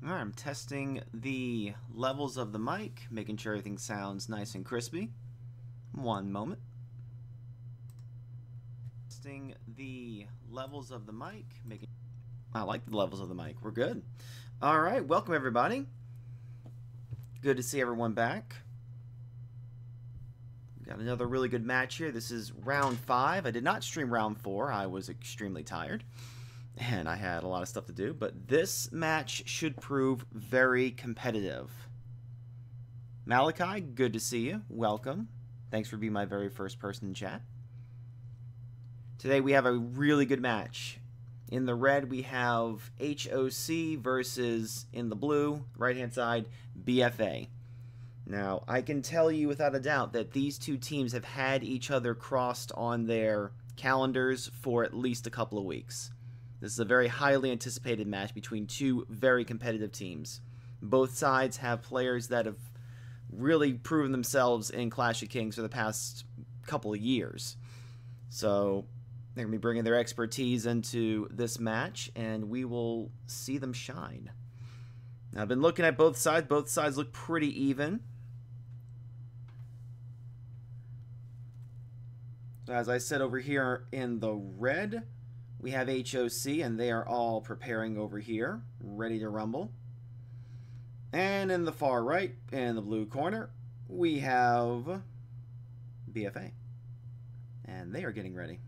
Alright, I'm testing the levels of the mic, making sure everything sounds nice and crispy. One moment. Testing the levels of the mic, making... I like the levels of the mic. We're good. Alright, welcome everybody. Good to see everyone back. Got another really good match here. This is round 5. I did not stream round 4. I was extremely tired. And I had a lot of stuff to do, but this match should prove very competitive. Malachi, good to see you. Welcome. Thanks for being my very first person in chat. Today we have a really good match. In the red we have HOC versus, in the blue, right-hand side, BFA. Now, I can tell you without a doubt that these two teams have had each other crossed on their calendars for at least a couple of weeks. This is a very highly anticipated match between two very competitive teams. Both sides have players that have really proven themselves in Clash of Kings for the past couple of years. So they're going to be bringing their expertise into this match, and we will see them shine. Now, I've been looking at both sides. Both sides look pretty even. So as I said over here in the red, we have HOC, and they are all preparing over here, ready to rumble. And in the far right, in the blue corner, we have BFA. And they are getting ready.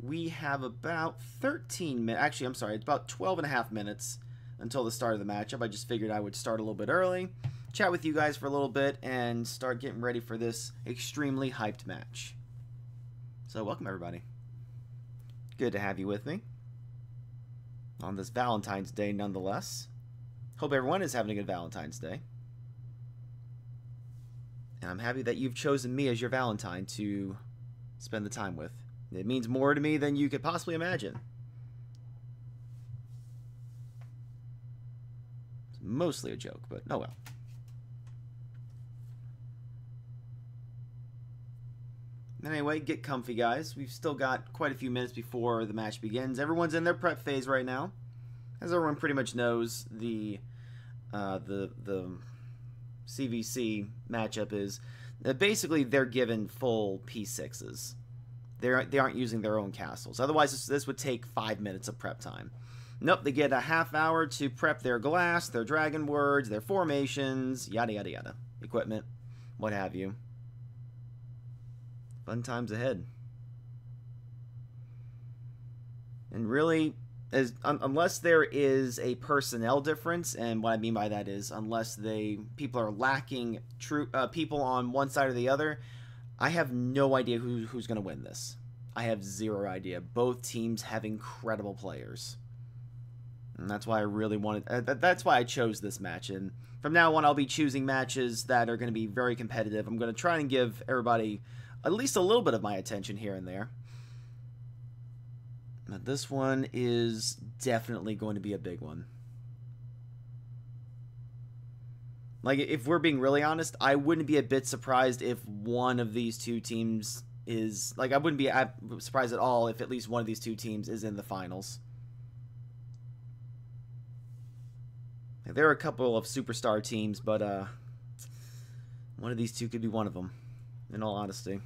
We have about 13 minutes, actually, I'm sorry, it's about 12 and a half minutes until the start of the matchup. I just figured I would start a little bit early, chat with you guys for a little bit, and start getting ready for this extremely hyped match. So welcome, everybody. Good to have you with me on this Valentine's Day nonetheless. Hope everyone is having a good Valentine's Day. And I'm happy that you've chosen me as your Valentine to spend the time with. It means more to me than you could possibly imagine. It's mostly a joke, but oh well. Anyway, get comfy, guys. We've still got quite a few minutes before the match begins. Everyone's in their prep phase right now. As everyone pretty much knows, the CVC matchup is basically they're given full P6s. They aren't using their own castles. Otherwise, this would take 5 minutes of prep time. Nope, they get a half hour to prep their glass, their dragon words, their formations, yada yada yada, equipment, what have you. Fun times ahead. And really, unless there is a personnel difference, and what I mean by that is unless people are lacking people on one side or the other, I have no idea who's going to win this. I have zero idea. Both teams have incredible players. And that's why I really wanted... that's why I chose this match. And from now on, I'll be choosing matches that are going to be very competitive. I'm going to try and give everybody at least a little bit of my attention here and there. But this one is definitely going to be a big one. Like, if we're being really honest, I wouldn't be a bit surprised if one of these two teams is... Like, I wouldn't be surprised at all if at least one of these two teams is in the finals. There are a couple of superstar teams, but one of these two could be one of them, in all honesty.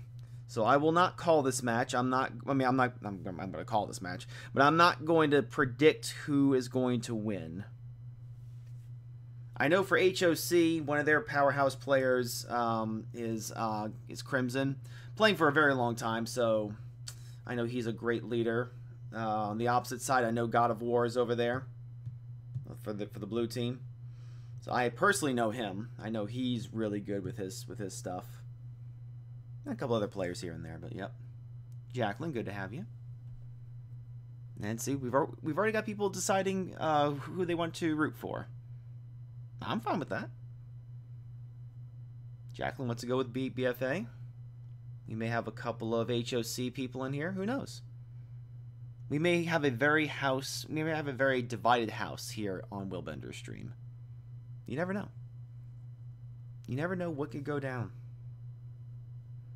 So I will not call this match. I'm going to call this match, but I'm not going to predict who is going to win. I know for HOC, one of their powerhouse players is Crimson, playing for a very long time, so I know he's a great leader. On the opposite side, I know God of War is over there for the blue team. So I personally know him. I know he's really good with his stuff. A couple other players here and there, but yep. Jacqueline, good to have you. And see, we've already got people deciding who they want to root for. I'm fine with that. Jacqueline wants to go with BFA. We may have a couple of HOC people in here. Who knows? We may have a very divided house here on Willbender's stream. You never know. You never know what could go down.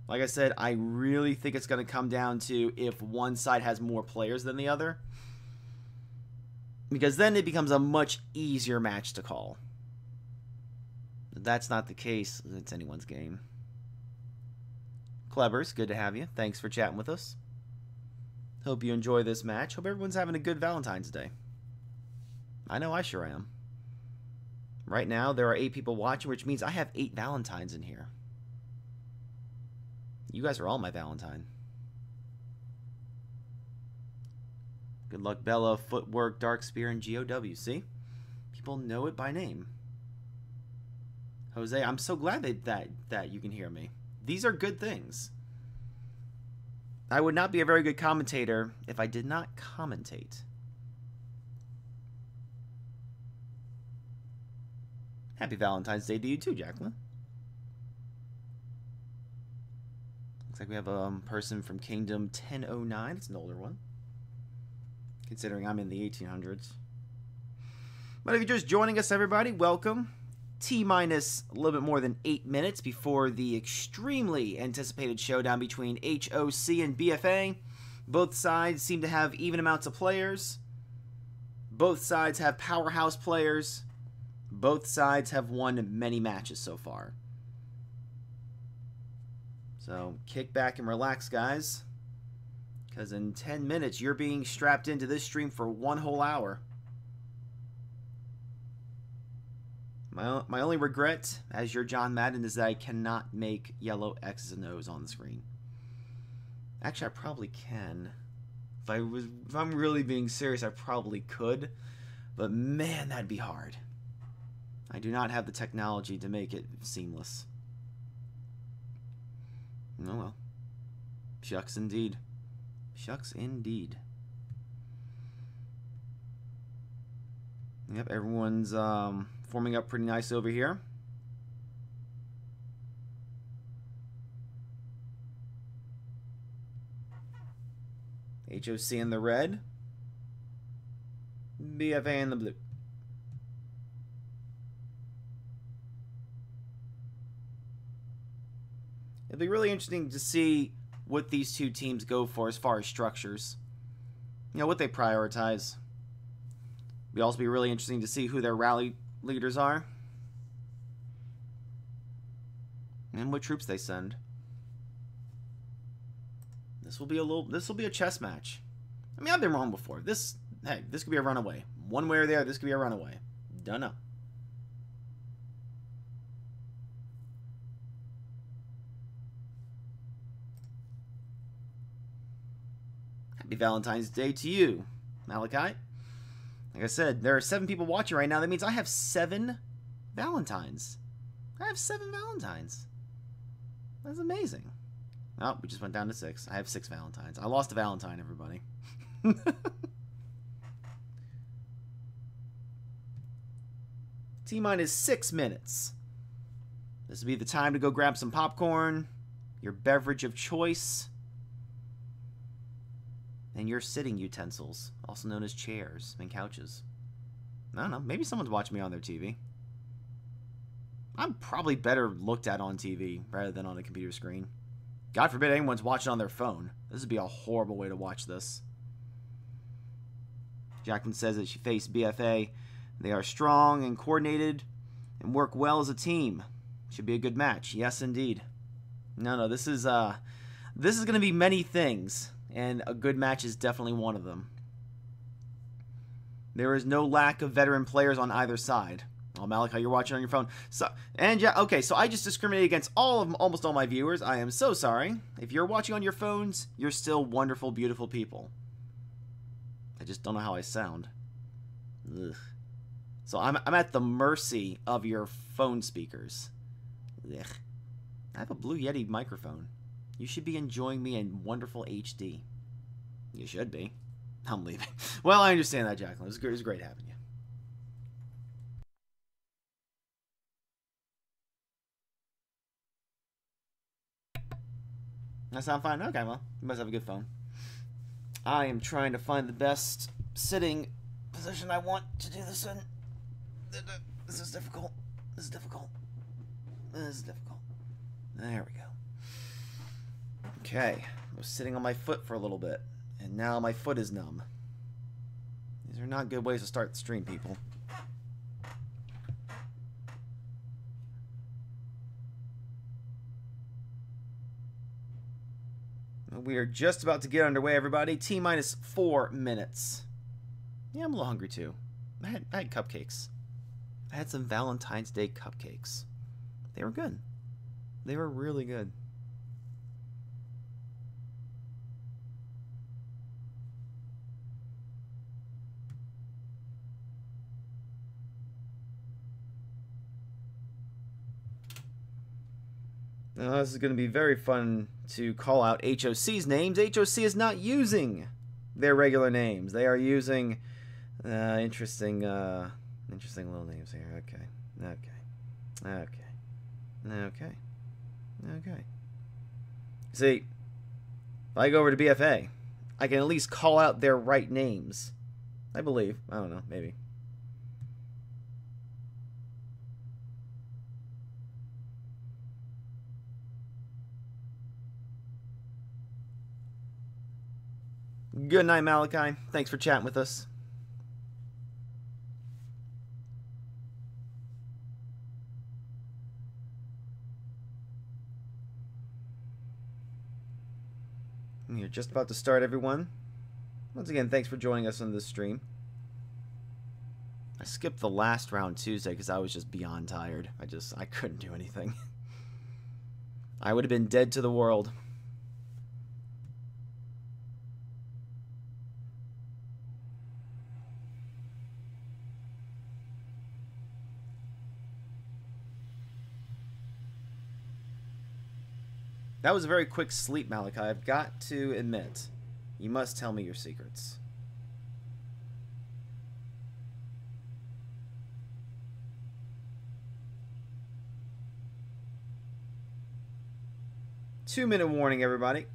Like I said, I really think it's going to come down to if one side has more players than the other. Because then it becomes a much easier match to call. If that's not the case, it's anyone's game. Clebers, good to have you. Thanks for chatting with us. Hope you enjoy this match. Hope everyone's having a good Valentine's Day. I know I sure am. Right now, there are 8 people watching, which means I have 8 Valentines in here. You guys are all my Valentine. Good luck, Bella, Footwork, Dark Spear, and GOW. See? People know it by name. Jose, I'm so glad that you can hear me. These are good things. I would not be a very good commentator if I did not commentate. Happy Valentine's Day to you too, Jacqueline. Looks like we have a person from Kingdom 1009. It's an older one, considering I'm in the 1800s. But if you're just joining us, everybody, welcome. T-minus a little bit more than 8 minutes before the extremely anticipated showdown between HOC and BFA. Both sides seem to have even amounts of players. Both sides have powerhouse players. Both sides have won many matches so far. So kick back and relax, guys, because in 10 minutes you're being strapped into this stream for 1 whole hour. My only regret as your John Madden is that I cannot make yellow X's and O's on the screen. Actually, I probably can. If I'm really being serious, I probably could. But man, that'd be hard. I do not have the technology to make it seamless. Oh well. Shucks indeed. Shucks indeed. Yep, everyone's forming up pretty nice over here. HOC in the red. BFA in the blue. It'll be really interesting to see what these two teams go for as far as structures. You know, what they prioritize. It'll also be really interesting to see who their rally leaders are. And what troops they send. This will be a chess match. I mean, I've been wrong before. This could be a runaway. One way or the other, this could be a runaway. Dunno. Happy Valentine's Day to you, Malachi. Like I said, there are 7 people watching right now. That means I have 7 Valentines. I have 7 Valentines. That's amazing. Oh, we just went down to 6. I have 6 Valentines. I lost a Valentine, everybody. T-minus 6 minutes. This will be the time to go grab some popcorn, your beverage of choice, and your sitting utensils, also known as chairs and couches. I don't know, maybe someone's watching me on their TV. I'm probably better looked at on TV rather than on a computer screen. God forbid anyone's watching on their phone. This would be a horrible way to watch this. Jacqueline says that she faced BFA. They are strong and coordinated and work well as a team. Should be a good match. Yes, indeed. No, this is going to be many things. And a good match is definitely one of them. There is no lack of veteran players on either side. Oh, Malachi, you're watching on your phone. Okay, so I just discriminated against almost all my viewers. I am so sorry. If you're watching on your phones, you're still wonderful, beautiful people. I just don't know how I sound. Ugh. So I'm at the mercy of your phone speakers. Ugh. I have a Blue Yeti microphone. You should be enjoying me in wonderful HD. You should be. I'm leaving. Well, I understand that, Jacqueline. It was great having you. That sound fine? Okay, well, you must have a good phone. I am trying to find the best sitting position I want to do this in. This is difficult. This is difficult. This is difficult. There we go. Okay, I was sitting on my foot for a little bit, and now my foot is numb. These These are not good ways to start the stream, people. We are just about to get underway, everybody. T-minus 4 minutes. Yeah, I'm a little hungry, too. I had cupcakes. I had some Valentine's Day cupcakes. They were good. They were really good. Now, this is going to be very fun to call out HOC's names. HOC is not using their regular names. They are using interesting little names here. Okay. See, if I go over to BFA, I can at least call out their right names. I believe. I don't know. Maybe. Good night, Malachi. Thanks for chatting with us. You're just about to start, everyone. Once again, thanks for joining us on this stream. I skipped the last round Tuesday because I was just beyond tired. I couldn't do anything. I would have been dead to the world. That was a very quick sleep, Malachi. I've got to admit. You must tell me your secrets. Two-minute warning, everybody.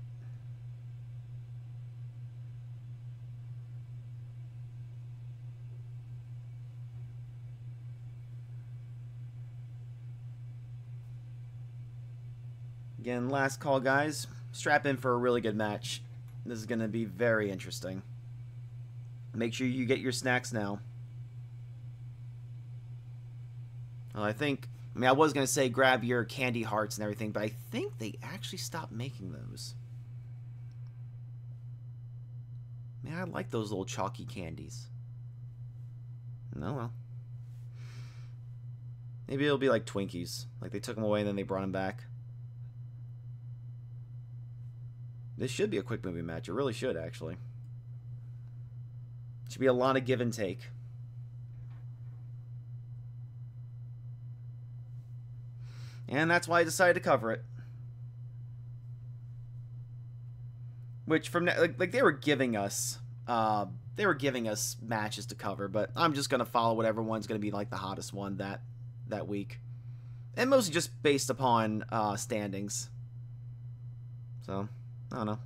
Again, last call, guys. Strap in for a really good match. This is going to be very interesting. Make sure you get your snacks now. Well, I was going to say grab your candy hearts and everything, but I think they actually stopped making those. Man, I like those little chalky candies. No, well. Maybe it'll be like Twinkies. Like they took them away and then they brought them back. This should be a quick movie match. It really should, actually. Should be a lot of give and take. And that's why I decided to cover it. Which from like they were giving us matches to cover, but I'm just gonna follow whatever one's gonna be like the hottest one that week, and mostly just based upon standings. So. I don't know.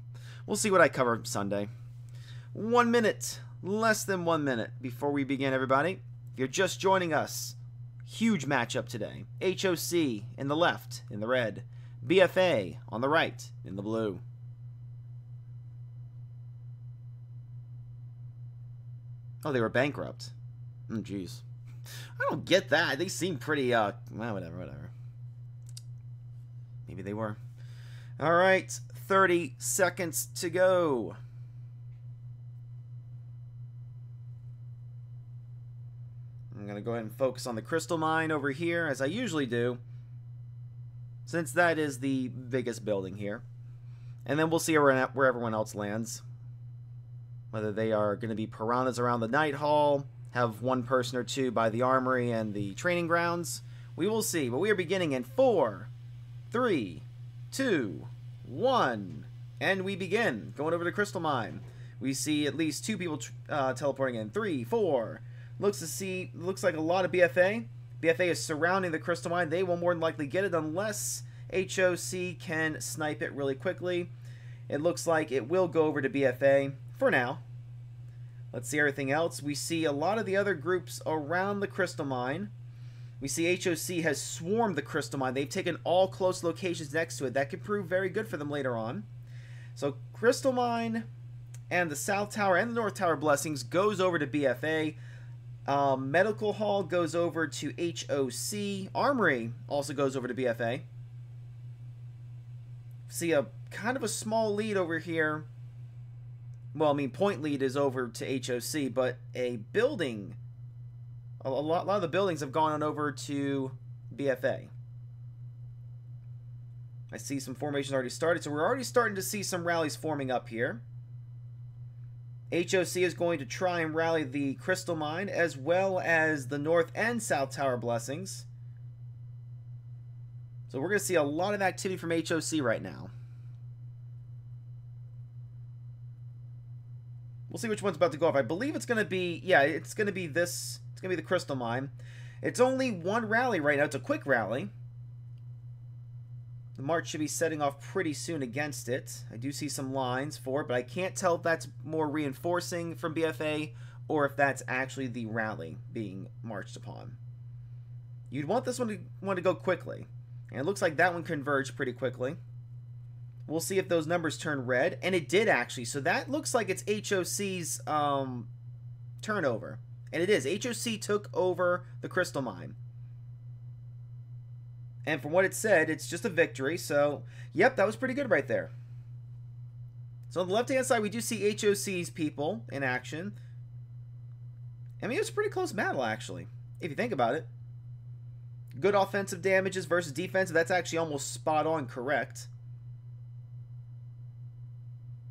We'll see what I cover Sunday. 1 minute. Less than 1 minute before we begin, everybody. If you're just joining us, huge matchup today. HOC in the left, in the red. BFA on the right, in the blue. Oh, they were bankrupt. Jeez. I don't get that. They seem pretty, well, whatever. Maybe they were. All right. 30 seconds to go. I'm going to go ahead and focus on the crystal mine over here, as I usually do, since that is the biggest building here. And then we'll see where everyone else lands. Whether they are going to be piranhas around the night hall, have one person or two by the armory and the training grounds. We will see. But we are beginning in 4, 3, 2, 1, and we begin. Going over to Crystal Mine. We see at least 2 people teleporting in. 3, 4. Looks like a lot of BFA. BFA is surrounding the Crystal Mine. They will more than likely get it unless HOC can snipe it really quickly. It looks like it will go over to BFA for now. Let's see everything else. We see a lot of the other groups around the Crystal Mine. We see HOC has swarmed the Crystal Mine. They've taken all close locations next to it. That could prove very good for them later on. So Crystal Mine And the South Tower and the North Tower blessings goes over to BFA. Medical Hall goes over to HOC. Armory also goes over to BFA. See a kind of a small lead over here. Well, I mean, point lead is over to HOC, but a building, a lot of the buildings have gone on over to BFA. I see some formations already started, so we're already starting to see some rallies forming up here. HOC is going to try and rally the Crystal Mine, as well as the North and South Tower blessings. So we're going to see a lot of activity from HOC right now. We'll see which one's about to go off. I believe it's going to be, yeah, it's going to be this. It's going to be the Crystal Mine. It's only one rally right now. It's a quick rally. The march should be setting off pretty soon against it. I do see some lines for it, but I can't tell if that's more reinforcing from BFA or if that's actually the rally being marched upon. You'd want this one to go quickly. And it looks like that one converged pretty quickly. We'll see if those numbers turn red. And it did actually. So that looks like it's HOC's turnover. And it is. HOC took over the Crystal Mine. And from what it said, it's just a victory. So, yep, that was pretty good right there. So on the left-hand side, we do see HOC's people in action. I mean, it was a pretty close battle, actually, if you think about it. Good offensive damages versus defensive. That's actually almost spot on correct.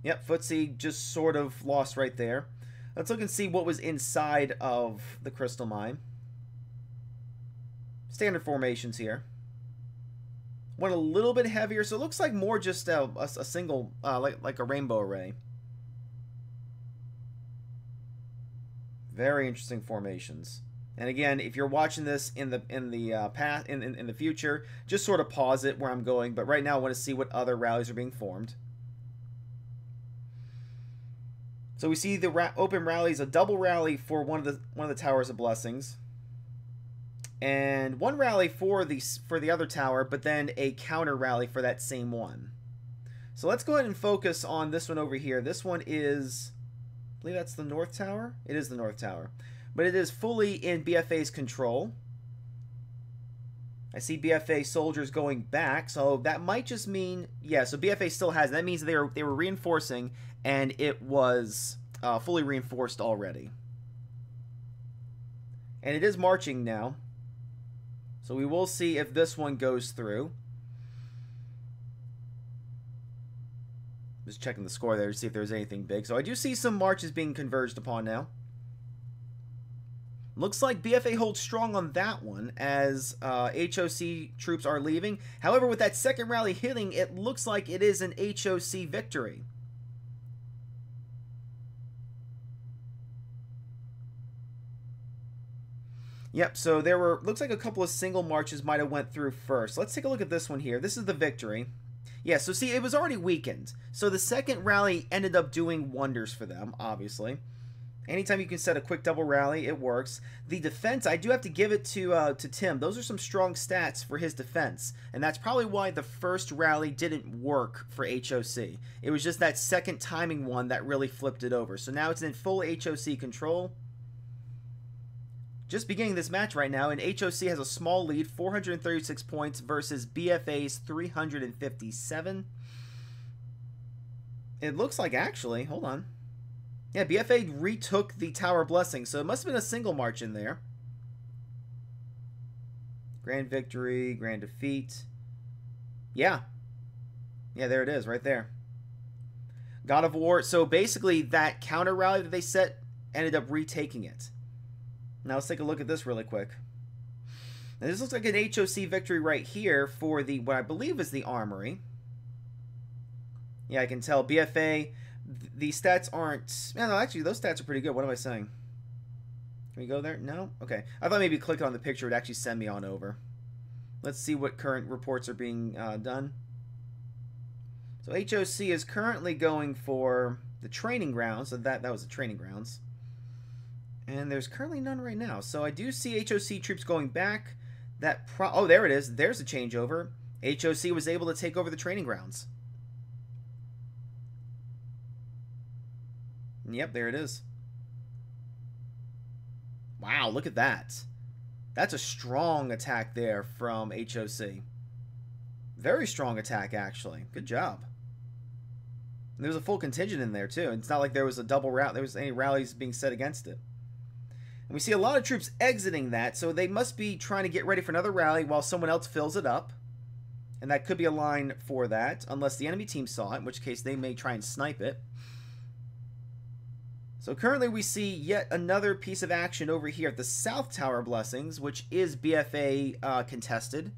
Yep, Footsie just sort of lost right there. Let's look and see what was inside of the Crystal Mine. Standard formations here. Went a little bit heavier, so it looks like more just a single, like a rainbow array. Very interesting formations. And again, if you're watching this in the future, just sort of pause it where I'm going. But right now, I want to see what other rallies are being formed. So we see the open rallies, a double rally for one of the Towers of Blessings. And one rally for the other tower, but then a counter rally for that same one. So let's go ahead and focus on this one over here. This one is, I believe that's the North Tower. It is the North Tower, but it is fully in BFA's control. I see BFA soldiers going back, so that might just mean, yeah. So BFA still has. That means they were reinforcing, and it was fully reinforced already. And it is marching now. So we will see if this one goes through. Just checking the score there to see if there's anything big. So I do see some marches being converged upon now. Looks like BFA holds strong on that one as HOC troops are leaving. However, with that second rally hitting, it looks like it is an HOC victory. Yep, so there were, looks like a couple of single marches might have went through first. Let's take a look at this one here. This is the victory. Yeah, so see, it was already weakened. So the second rally ended up doing wonders for them, obviously. Anytime you can set a quick double rally, it works. The defense, I do have to give it to Tim. Those are some strong stats for his defense. And that's probably why the first rally didn't work for HOC. It was just that second timing one that really flipped it over. So now it's in full HOC control. Just beginning this match right now, and HOC has a small lead, 436 points versus BFA's 357. It looks like, actually, hold on. Yeah, BFA retook the Tower Blessing, so it must have been a single march in there. Grand victory, grand defeat. Yeah. Yeah, there it is, right there. God of War. So basically, that counter rally that they set ended up retaking it. Now let's take a look at this really quick. Now this looks like an HOC victory right here for the, what I believe is the Armory. Yeah, I can tell BFA, the stats aren't, no, actually those stats are pretty good. What am I saying? Can we go there? No? Okay. I thought maybe clicking on the picture would actually send me on over. Let's see what current reports are being done. So HOC is currently going for the training grounds. So that was the training grounds. And there's currently none right now. So I do see HOC troops going back. Oh, there it is. There's a changeover. HOC was able to take over the training grounds. Yep, there it is. Wow, look at that. That's a strong attack there from HOC. Very strong attack, actually. Good job. And there was a full contingent in there, too. It's not like there was a double route. There was any rallies being set against it. And we see a lot of troops exiting that, so they must be trying to get ready for another rally while someone else fills it up. And that could be a line for that, unless the enemy team saw it, in which case they may try and snipe it. So currently we see yet another piece of action over here at the South Tower Blessings, which is BFA contested.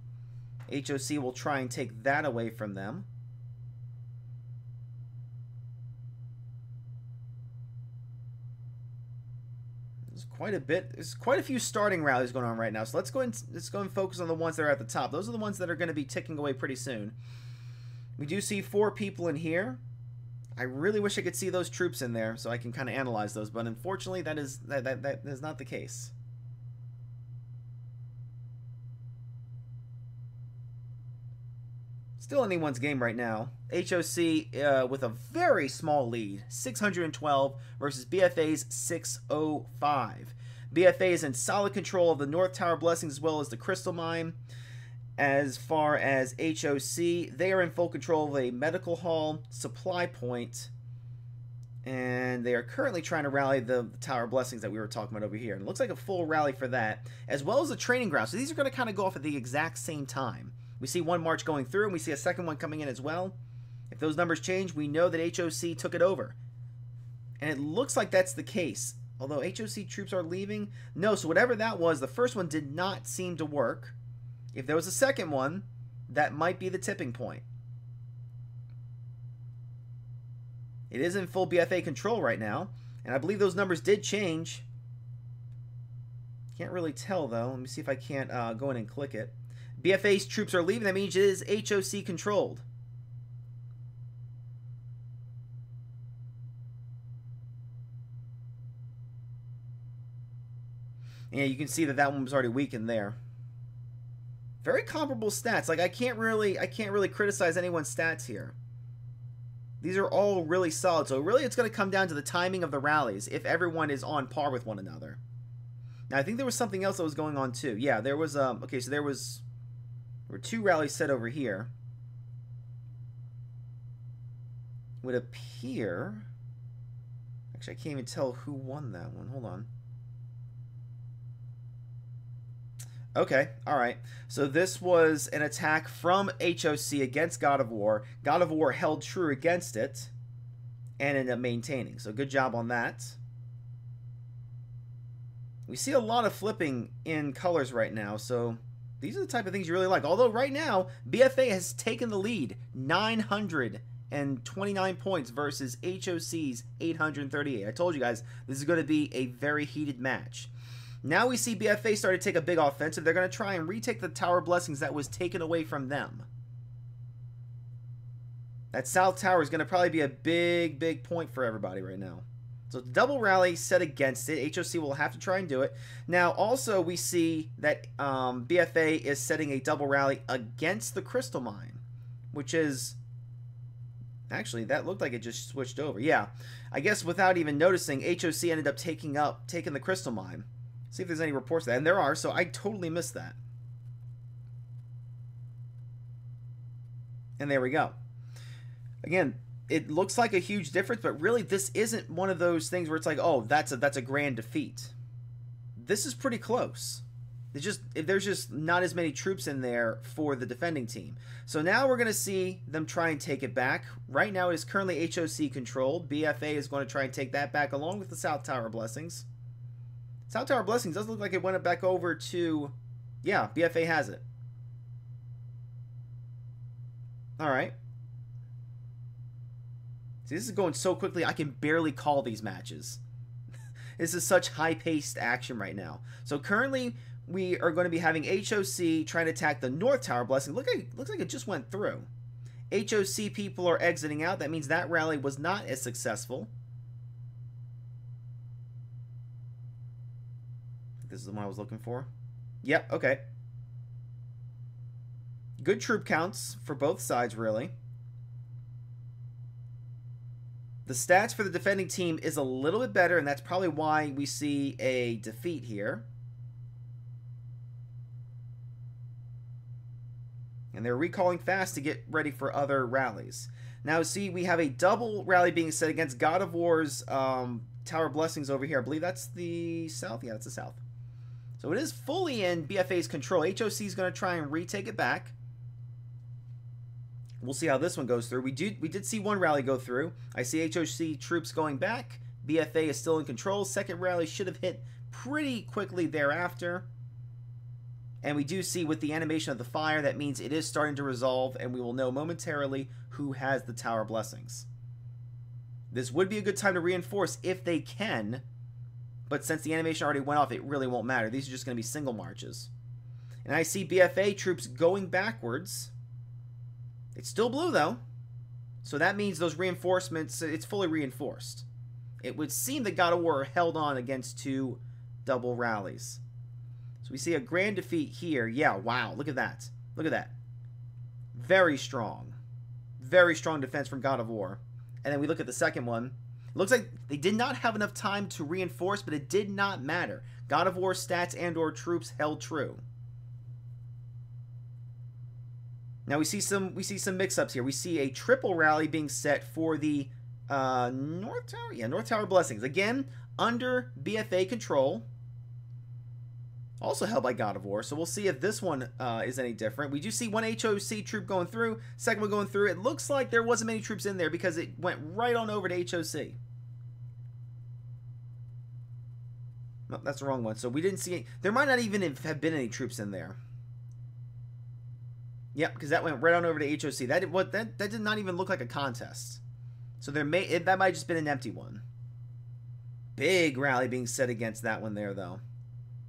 HOC will try and take that away from them. There's quite a bit. There's quite a few starting rallies going on right now. So let's go and focus on the ones that are at the top. Those are the ones that are going to be ticking away pretty soon. We do see 4 people in here. I really wish I could see those troops in there so I can kind of analyze those, but unfortunately that is not the case. Still anyone's game right now. HOC with a very small lead, 612 versus BFA's 605. BFA is in solid control of the North Tower Blessings as well as the Crystal Mine. As far as HOC, they are in full control of a medical hall, supply point, and they are currently trying to rally the Tower Blessings that we were talking about over here. And it looks like a full rally for that, as well as a training ground. So these are going to kind of go off at the exact same time. We see one march going through, and we see a second one coming in as well. If those numbers change, we know that HOC took it over. And it looks like that's the case. Although HOC troops are leaving. No, so whatever that was, the first one did not seem to work. If there was a second one, that might be the tipping point. It is in full BFA control right now, and I believe those numbers did change. Can't really tell, though. Let me see if I can't go in and click it. BFA's troops are leaving. That means it is HOC controlled. Yeah, you can see that that one was already weakened there. Very comparable stats. Like I can't really criticize anyone's stats here. These are all really solid. So really it's going to come down to the timing of the rallies if everyone is on par with one another. Now I think there was something else that was going on too. Yeah, there was okay, so there were 2 rallies set over here. Would appear, actually I can't even tell who won that one. Hold on. Okay, alright. So this was an attack from HOC against God of War. God of War held true against it and ended up maintaining. So good job on that. We see a lot of flipping in colors right now, so these are the type of things you really like. Although right now, BFA has taken the lead, 929 points versus HOC's 838. I told you guys, this is going to be a very heated match. Now we see BFA start to take a big offensive. They're going to try and retake the Tower Blessings that was taken away from them. That South Tower is going to probably be a big point for everybody right now. So double rally set against it. HOC will have to try and do it. Now also we see that BFA is setting a double rally against the Crystal Mine, which is... Actually, that looked like it just switched over. Yeah, I guess without even noticing, HOC ended up taking the Crystal Mine. See if there's any reports of that. And there are, so I totally missed that. And there we go. Again, it looks like a huge difference, but really this isn't one of those things where it's like, oh, that's a grand defeat. This is pretty close. There's just not as many troops in there for the defending team. So now we're going to see them try and take it back. Right now it is currently HOC controlled. BFA is going to try and take that back along with the South Tower Blessings. South Tower Blessings does look like it went back over to... Yeah, BFA has it. Alright. See, this is going so quickly, I can barely call these matches. This is such high-paced action right now. So currently, we are going to be having HOC trying to attack the North Tower Blessing. Looks like it just went through. HOC people are exiting out. That means that rally was not as successful. This is the one I was looking for. Yep, okay. Good troop counts for both sides, really. The stats for the defending team is a little bit better, and that's probably why we see a defeat here. And they're recalling fast to get ready for other rallies. Now, see, we have a double rally being set against God of War's Tower Blessings over here. I believe that's the south. Yeah, that's the south. So it is fully in BFA's control. HOC is going to try and retake it back. We'll see how this one goes through. We did see one rally go through. I see HOC troops going back. BFA is still in control. Second rally should have hit pretty quickly thereafter. And we do see with the animation of the fire, that means it is starting to resolve, and we will know momentarily who has the Tower Blessings. This would be a good time to reinforce if they can, but since the animation already went off, it really won't matter. These are just going to be single marches. And I see BFA troops going backwards. It's still blue, though. So that means those reinforcements, it's fully reinforced. It would seem that God of War held on against 2 double rallies. So we see a grand defeat here. Yeah, wow, look at that. Look at that. Very strong. Very strong defense from God of War. And then we look at the second one. It looks like they did not have enough time to reinforce, but it did not matter. God of War stats and or troops held true. Now we see some mix-ups here. We see a triple rally being set for the North Tower. Yeah, North Tower Blessings. Again, under BFA control. Also held by God of War, so we'll see if this one is any different. We do see one HOC troop going through, second one going through. It looks like there wasn't many troops in there because it went right on over to HOC. No, that's the wrong one. So we didn't see... There might not even have been any troops in there. Yep, because that went right on over to HOC. That did not even look like a contest. So that might have just been an empty one. Big rally being set against that one there, though.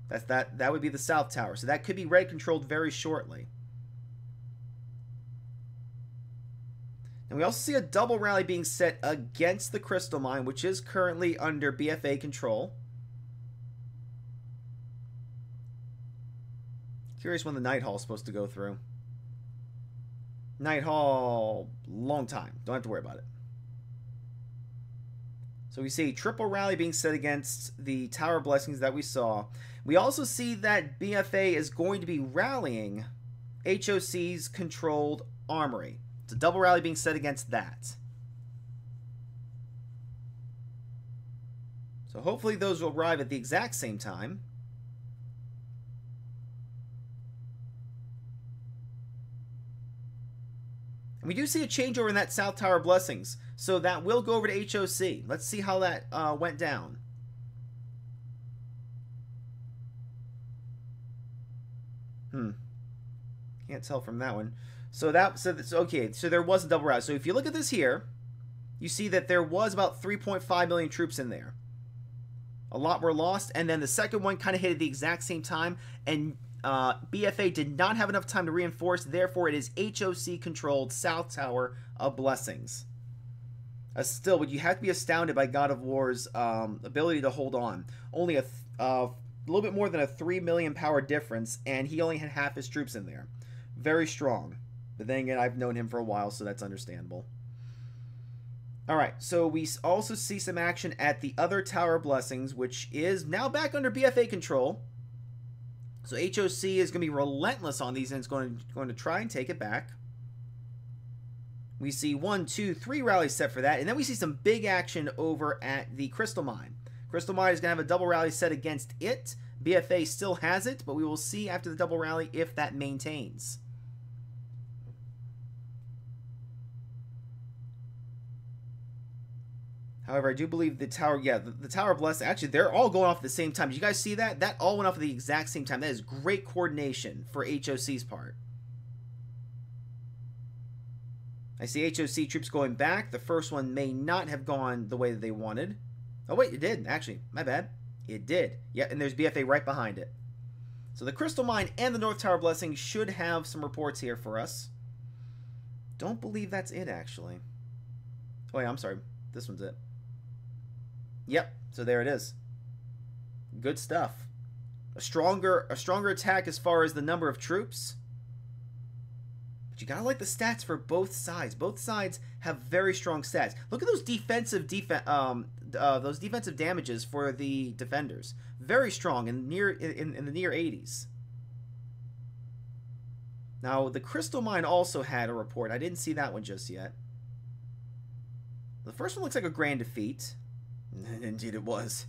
That would be the South Tower. So that could be red controlled very shortly. And we also see a double rally being set against the Crystal Mine, which is currently under BFA control. Curious when the Night Hall is supposed to go through. Night Hall, long time. Don't have to worry about it. So we see triple rally being set against the Tower Blessings that we saw. We also see that BFA is going to be rallying HOC's controlled armory. It's a double rally being set against that. So hopefully those will arrive at the exact same time. And we do see a changeover in that South Tower Blessings. So that will go over to HOC. Let's see how that went down. Can't tell from that one. So okay, so there was a double rally. So if you look at this here, you see that there was about 3.5 million troops in there. A lot were lost, and then the second one kind of hit at the exact same time, and BFA did not have enough time to reinforce. Therefore, it is HOC-controlled South Tower of Blessings. Still, but you have to be astounded by God of War's ability to hold on. Only a little bit more than a 3 million power difference, and he only had half his troops in there. Very strong. But then again, I've known him for a while, so that's understandable. Alright, so we also see some action at the other Tower of Blessings, which is now back under BFA control. So HOC is going to be relentless on these, and it's going to try and take it back. We see 1, 2, 3 rallies set for that, and then we see some big action over at the Crystal Mine. Crystal Mine is going to have a double rally set against it. BFA still has it, but we will see after the double rally if that maintains. However, I do believe the Tower, the Tower of Blessing, actually, they're all going off at the same time. Did you guys see that? That all went off at the exact same time. That is great coordination for HOC's part. I see HOC troops going back. The first one may not have gone the way that they wanted. Oh, wait, it did, actually. My bad. It did. Yeah, and there's BFA right behind it. So the Crystal Mine and the North Tower Blessing should have some reports here for us. Don't believe that's it, actually. Oh, wait, I'm sorry. This one's it. Yep, so there it is. Good stuff. A stronger attack as far as the number of troops. You gotta like the stats for both sides. Both sides have very strong stats. Look at those defensive damages for the defenders. Very strong in the near 80s. Now the Crystal Mine also had a report. I didn't see that one just yet. The first one looks like a grand defeat. Indeed it was.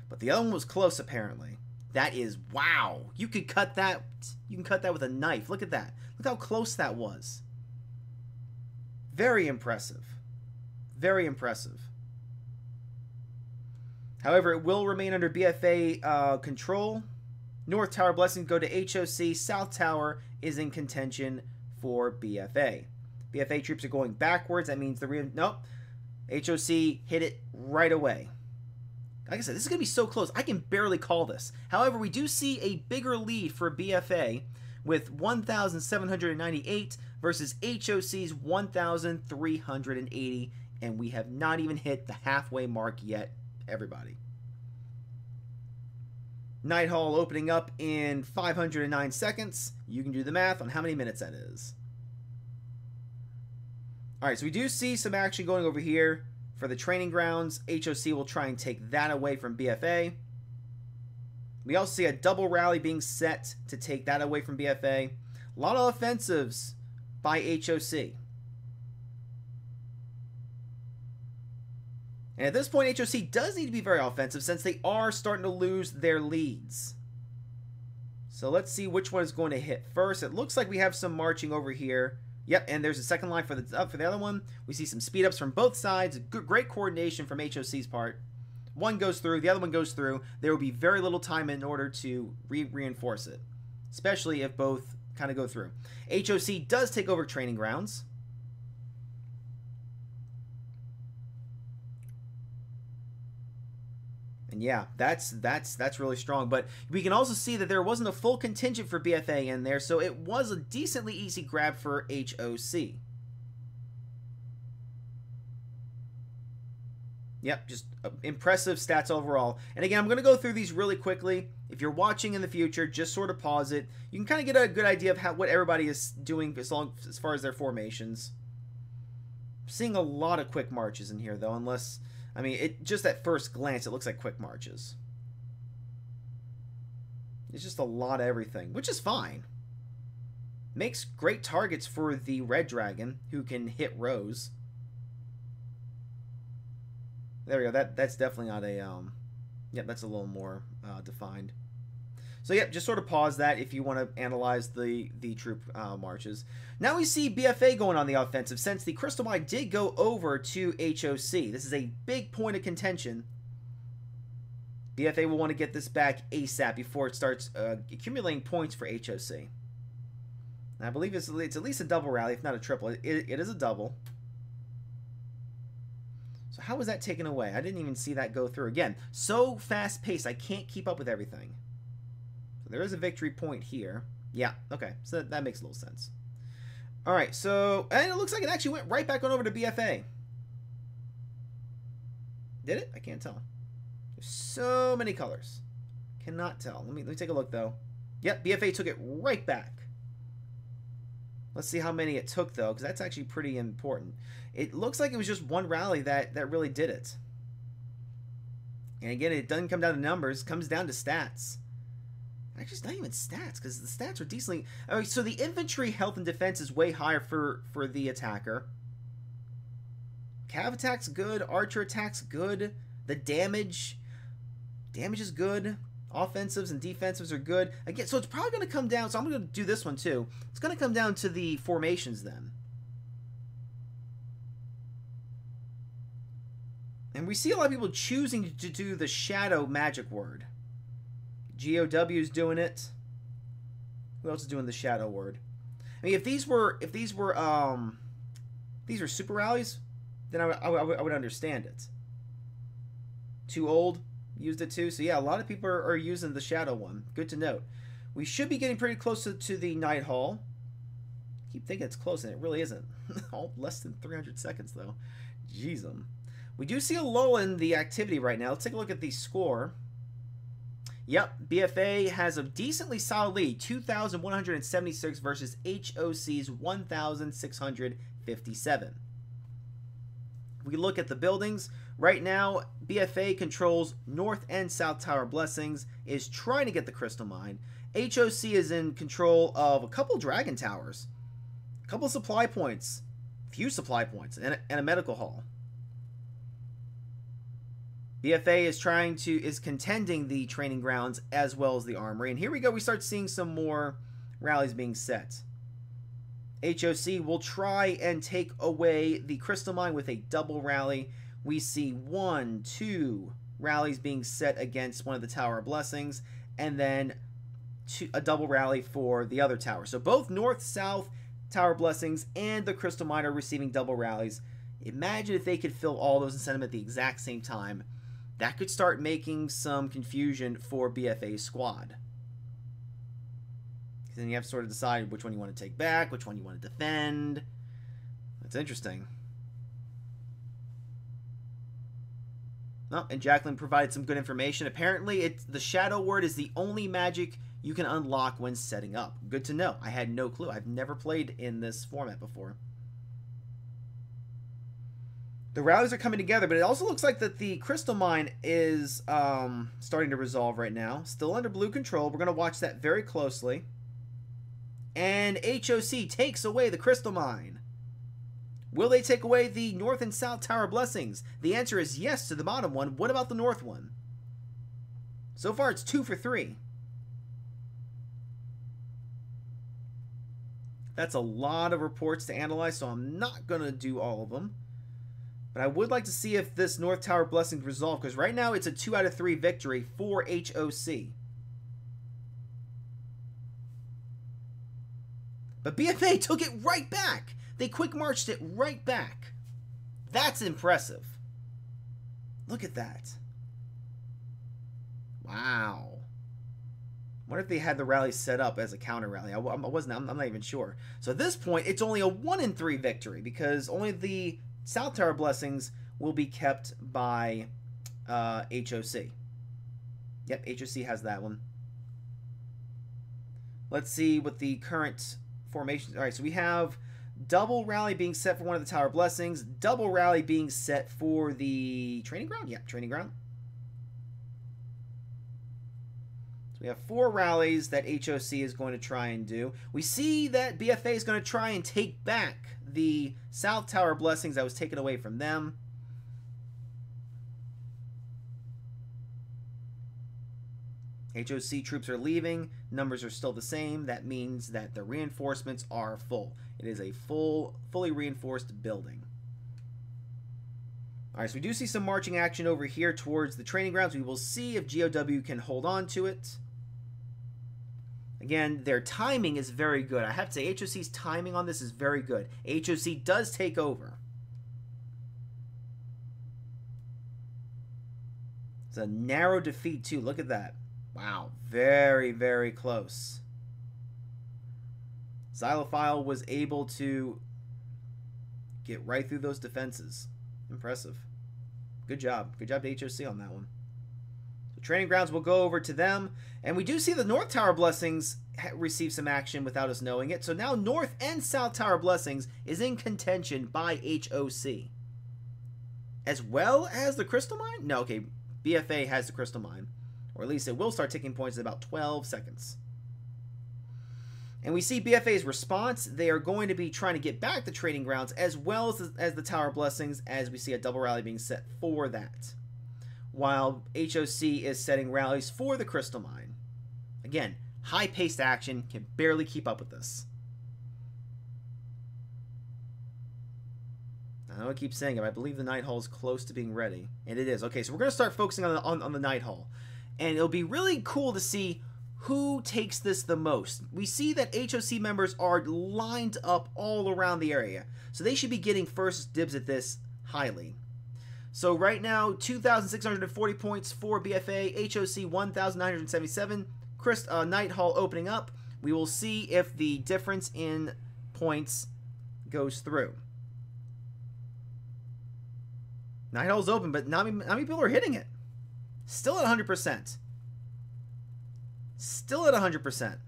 But the other one was close apparently. That is, wow. You could cut that. You can cut that with a knife. Look at that. Look how close that was. Very impressive. Very impressive. However, it will remain under BFA control. North Tower Blessings go to HOC. South Tower is in contention for BFA. BFA troops are going backwards. That means nope. HOC hit it right away. Like I said, this is going to be so close. I can barely call this. However, we do see a bigger lead for BFA with 1,798 versus HOC's 1,380. And we have not even hit the halfway mark yet, everybody. Night Hall opening up in 509 seconds. You can do the math on how many minutes that is. Alright, so we do see some action going over here. For the training grounds, HOC will try and take that away from BFA. We also see a double rally being set to take that away from BFA. A lot of offensives by HOC. And at this point, HOC does need to be very offensive since they are starting to lose their leads. So let's see which one is going to hit first. It looks like we have some marching over here. Yep, and there's a second line for the other one. We see some speed ups from both sides. Great coordination from HOC's part. One goes through, the other one goes through. There will be very little time in order to reinforce it, especially if both kind of go through. HOC does take over training grounds. And yeah, that's really strong. But we can also see that there wasn't a full contingent for BFA in there, so it was a decently easy grab for HOC. Yep, just impressive stats overall. And again, I'm going to go through these really quickly. If you're watching in the future, just sort of pause it. You can kind of get a good idea of what everybody is doing as far as their formations. I'm seeing a lot of quick marches in here, though, unless... I mean, just at first glance, it looks like quick marches. It's just a lot of everything, which is fine. Makes great targets for the Red Dragon, who can hit rows. There we go. That's definitely not a... Yep, that's a little more defined. So, yep, just sort of pause that if you want to analyze the troop marches. Now we see BFA going on the offensive since the Crystal Mine did go over to HOC. This is a big point of contention. BFA will want to get this back ASAP before it starts accumulating points for HOC. And I believe it's at least a double rally, if not a triple. It is a double. So how was that taken away? I didn't even see that go through. Again, so fast-paced, I can't keep up with everything. There is a victory point here. Yeah, okay. So that makes a little sense. Alright, so... And it looks like it actually went right back on over to BFA. Did it? I can't tell. There's so many colors. Cannot tell. Let me take a look, though. Yep, BFA took it right back. Let's see how many it took, though, because that's actually pretty important. It looks like it was just one rally that really did it. And again, it doesn't come down to numbers. It comes down to stats. Actually, it's not even stats, because the stats are decently... Right, so the infantry health and defense is way higher for the attacker. Cav attack's good. Archer attack's good. The damage is good. Offensives and defensives are good. Again, so it's probably going to come down... So I'm going to do this one, too. It's going to come down to the formations, then. And we see a lot of people choosing to do the shadow magic word. GOW is doing it. Who else is doing the shadow word? I mean, if these were super rallies, then I would understand it. Too Old used it too. So yeah, a lot of people are using the shadow one. Good to note. We should be getting pretty close to the Night Hall. I keep thinking it's close, and it really isn't. All less than 300 seconds though. Jeez, we do see a lull in the activity right now. Let's take a look at the score. Yep, BFA has a decently solid lead, 2,176 versus HOC's 1,657. We look at the buildings. Right now, BFA controls North and South Tower Blessings, is trying to get the Crystal Mine. HOC is in control of a couple Dragon Towers, a couple supply points, few supply points, and a medical hall. BFA is contending the training grounds as well as the armory. And here we go, we start seeing some more rallies being set. HOC will try and take away the Crystal Mine with a double rally. We see 1, 2 rallies being set against one of the Tower of Blessings, and then a double rally for the other tower. So both North, South, Tower of Blessings, and the Crystal Mine are receiving double rallies. Imagine if they could fill all those and send them at the exact same time. That could start making some confusion for BFA's squad. Then you have to sort of decide which one you want to take back, which one you want to defend. That's interesting. Oh, and Jacqueline provided some good information. Apparently, the Shadow Word is the only magic you can unlock when setting up. Good to know. I had no clue. I've never played in this format before. The rallies are coming together, but it also looks like that the Crystal Mine is starting to resolve right now. Still under blue control. We're going to watch that very closely. And HOC takes away the Crystal Mine. Will they take away the North and South Tower Blessings? The answer is yes to the bottom one. What about the North one? So far, it's 2 for 3. That's a lot of reports to analyze, so I'm not going to do all of them. But I would like to see if this North Tower Blessing resolved, because right now it's a 2 out of 3 victory for HOC. But BFA took it right back. They quick marched it right back. That's impressive. Look at that. Wow. What if they had the rally set up as a counter rally? I'm not even sure. So at this point, it's only a 1 in 3 victory, because only the South Tower Blessings will be kept by HOC. Yep, HOC has that one. Let's see what the current formations. All right, so we have double rally being set for one of the Tower Blessings, double rally being set for the training ground. Yep, training ground. So we have 4 rallies that HOC is going to try and do. We see that BFA is going to try and take back the South Tower Blessings that was taken away from them. HOC troops are leaving. Numbers are still the same. That means that the reinforcements are full. It is a fully reinforced building. Alright, so we do see some marching action over here towards the training grounds. We will see if GOW can hold on to it. Again, their timing is very good. I have to say, HOC's timing on this is very good. HOC does take over. It's a narrow defeat, too. Look at that. Wow. Very, very close. Xylophile was able to get right through those defenses. Impressive. Good job. Good job to HOC on that one. The training grounds will go over to them. And we do see the North Tower Blessings receive some action without us knowing it. So now North and South Tower Blessings is in contention by HOC. As well as the Crystal Mine? No, okay. BFA has the Crystal Mine. Or at least it will start taking points in about 12 seconds. And we see BFA's response. They are going to be trying to get back the training grounds as well as the Tower Blessings, as we see a double rally being set for that. While HOC is setting rallies for the Crystal Mine. Again, high-paced action, can barely keep up with this. I know I keep saying it, but I believe the Night Hall is close to being ready. And it is. Okay, so we're going to start focusing on the Night Hall. And it'll be really cool to see who takes this the most. We see that HOC members are lined up all around the area. So they should be getting first dibs at this highly. So right now, 2,640 points for BFA, HOC 1,977. Night Hall opening up. We will see if the difference in points goes through. Night Hall's open, but not many people are hitting it. Still at 100%. Still at 100%.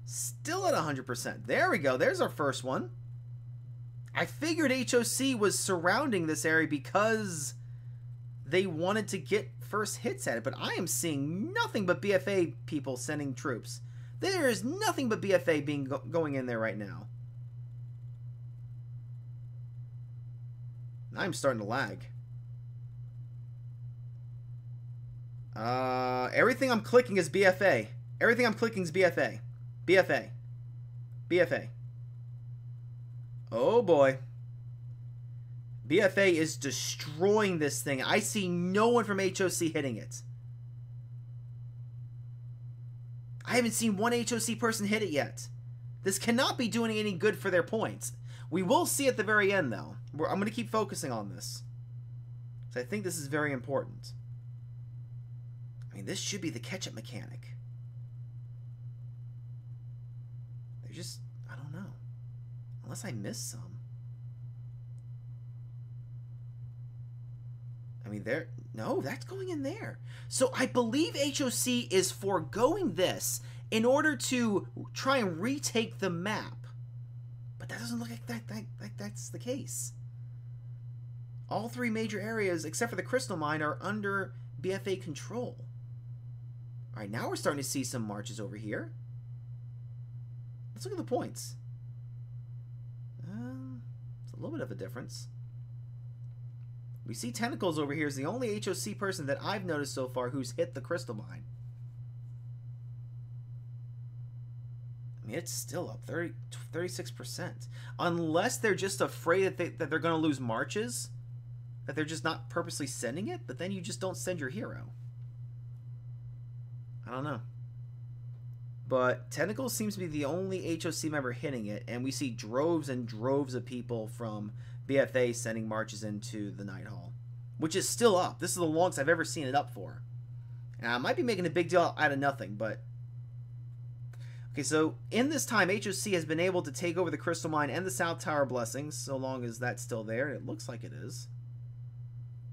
Still at 100%. There we go. There's our first one. I figured HOC was surrounding this area because they wanted to get first hits at it, but I am seeing nothing but BFA people sending troops. There is nothing but BFA going in there right now. I'm starting to lag. Everything I'm clicking is BFA. Everything I'm clicking is BFA. BFA. BFA. Oh boy. BFA is destroying this thing. I see no one from HOC hitting it. I haven't seen one HOC person hit it yet. This cannot be doing any good for their points. We will see at the very end, though. I'm going to keep focusing on this. So I think this is very important. I mean, this should be the catch-up mechanic. They're just... I don't know. Unless I missed some. I mean, there... No, that's going in there. So I believe HOC is foregoing this in order to try and retake the map. But that doesn't look like that's the case. All three major areas, except for the crystal mine, are under BFA control. All right, now we're starting to see some marches over here. Let's look at the points. It's a little bit of a difference. We see Tentacles over here is the only HOC person that I've noticed so far who's hit the crystal mine. I mean, it's still up 36%. Unless they're just afraid that they're going to lose marches, that they're just not purposely sending it, but then you just don't send your hero. I don't know. But Tentacles seems to be the only HOC member hitting it, and we see droves and droves of people from BFA sending marches into the Night Hall, which is still up. This is the longest I've ever seen it up for. Now, I might be making a big deal out of nothing, but... Okay, so in this time, HOC has been able to take over the Crystal Mine and the South Tower Blessings, so long as that's still there. It looks like it is.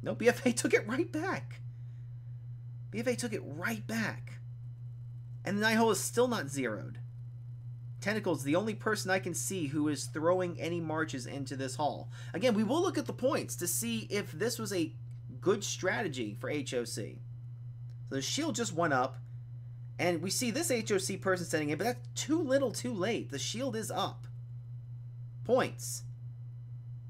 No, BFA took it right back. BFA took it right back. And the Night Hall is still not zeroed. Tentacles, the only person I can see who is throwing any marches into this hall. Again, we will look at the points to see if this was a good strategy for HOC. So the shield just went up, and we see this HOC person sending in, but that's too little too late. The shield is up. Points.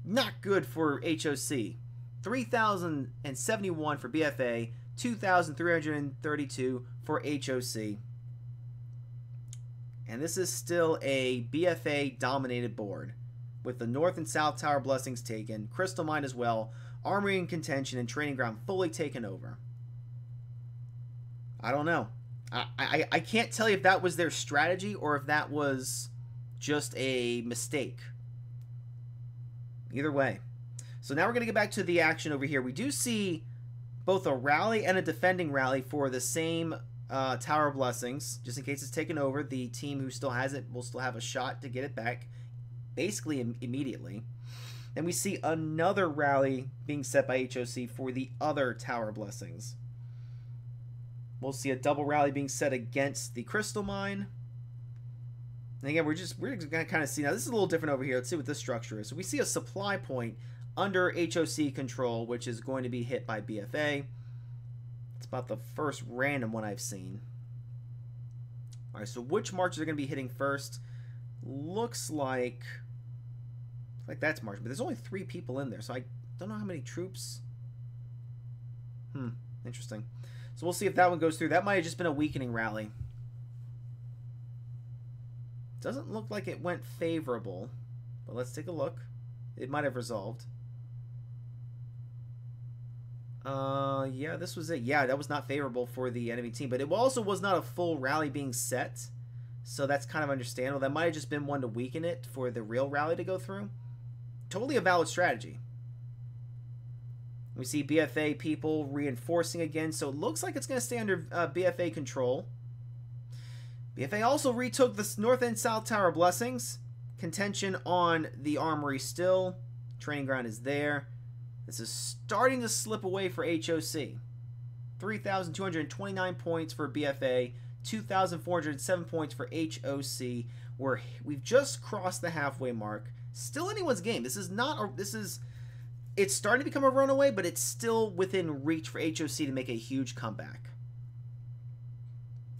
Not good for HOC. 3,071 for BFA, 2,332 for HOC. And this is still a BFA-dominated board, with the North and South Tower Blessings taken, Crystal Mine as well, Armory in contention, and Training Ground fully taken over. I don't know. I can't tell you if that was their strategy or if that was just a mistake. Either way. So now we're going to get back to the action over here. We do see both a rally and a defending rally for the same Tower of Blessings. Just in case it's taken over, the team who still has it will still have a shot to get it back basically immediately. Then we see another rally being set by HOC for the other Tower Blessings. We'll see a double rally being set against the Crystal Mine. And again, we're going to kind of see, now this is a little different over here. Let's see what this structure is. So we see a supply point under HOC control, which is going to be hit by BFA. It's about the first random one I've seen. All right, so which marches are going to be hitting first? Looks like that's march, but there's only 3 people in there, so I don't know how many troops. Interesting. So we'll see if that one goes through. That might have just been a weakening rally. Doesn't look like it went favorable, but let's take a look. It might have resolved. Yeah, this was it. Yeah, that was not favorable for the enemy team, but it also was not a full rally being set, so that's kind of understandable. That might have just been one to weaken it for the real rally to go through. Totally a valid strategy. We see BFA people reinforcing again, so it looks like it's going to stay under BFA control. BFA also retook the North and South Tower Blessings. Contention on the Armory still. Training Ground is there. This is starting to slip away for HOC. 3,229 points for BFA, 2,407 points for HOC. We've just crossed the halfway mark. Still anyone's game. This is not. It's starting to become a runaway, but it's still within reach for HOC to make a huge comeback.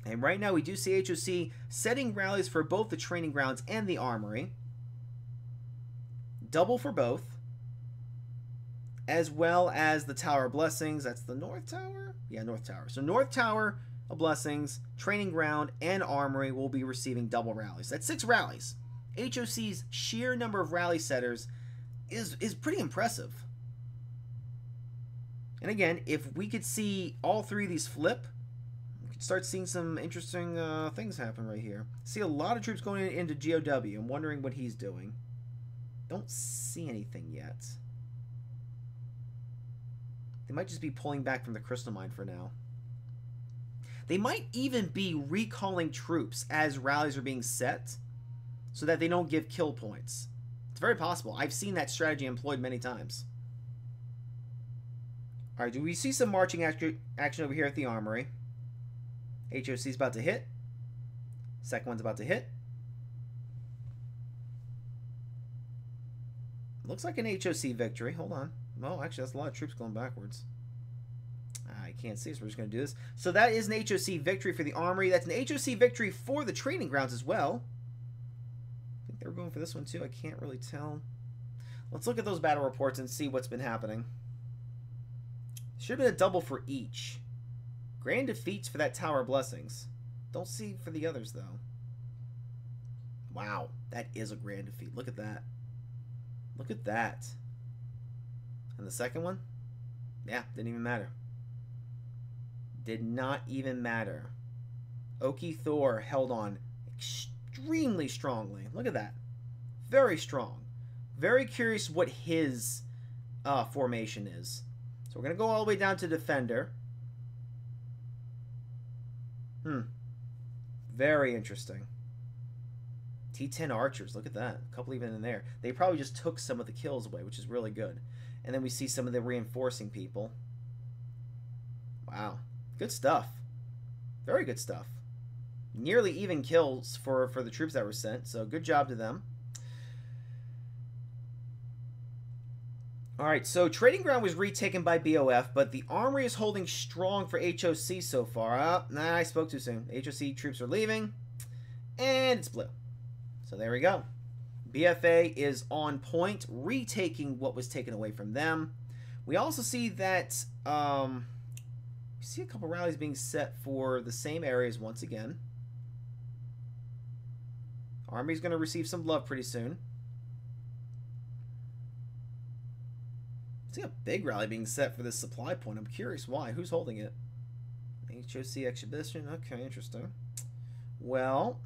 And right now we do see HOC setting rallies for both the training grounds and the armory. Double for both. As well as the Tower of Blessings. That's the North Tower? Yeah, North Tower. So North Tower of Blessings, training ground, and armory will be receiving double rallies. That's 6 rallies. HOC's sheer number of rally setters is pretty impressive. And again, if we could see all 3 of these flip, we could start seeing some interesting things happen right here. See a lot of troops going into GOW. I'm wondering what he's doing. Don't see anything yet. They might just be pulling back from the crystal mine for now. They might even be recalling troops as rallies are being set so that they don't give kill points. It's very possible. I've seen that strategy employed many times. Alright, do we see some marching action over here at the armory? HOC's about to hit. Second one's about to hit. Looks like an HOC victory. Hold on. Oh, actually, that's a lot of troops going backwards. I can't see, so we're just going to do this. So that is an HOC victory for the armory. That's an HOC victory for the training grounds as well. I think they were going for this one too. I can't really tell. Let's look at those battle reports and see what's been happening. Should have been a double for each. Grand defeats for that Tower of Blessings. Don't see for the others, though. Wow, that is a grand defeat. Look at that. Look at that. And the second one? Yeah, didn't even matter. Did not even matter. Oki Thor held on extremely strongly. Look at that. Very strong. Very curious what his formation is. So we're going to go all the way down to Defender. Very interesting. T10 archers. Look at that. A couple even in there. They probably just took some of the kills away, which is really good. And then we see some of the reinforcing people. Wow. Good stuff. Very good stuff. Nearly even kills for the troops that were sent. So good job to them. Alright, so Trading Ground was retaken by BOF, but the Armory is holding strong for HOC so far. Nah, I spoke too soon. HOC troops are leaving. And it's blue. So there we go. BFA is on point, retaking what was taken away from them. We also see that we see a couple rallies being set for the same areas once again. Army's going to receive some love pretty soon. I see a big rally being set for this supply point. I'm curious why. Who's holding it? HOC exhibition. Okay, interesting. Well...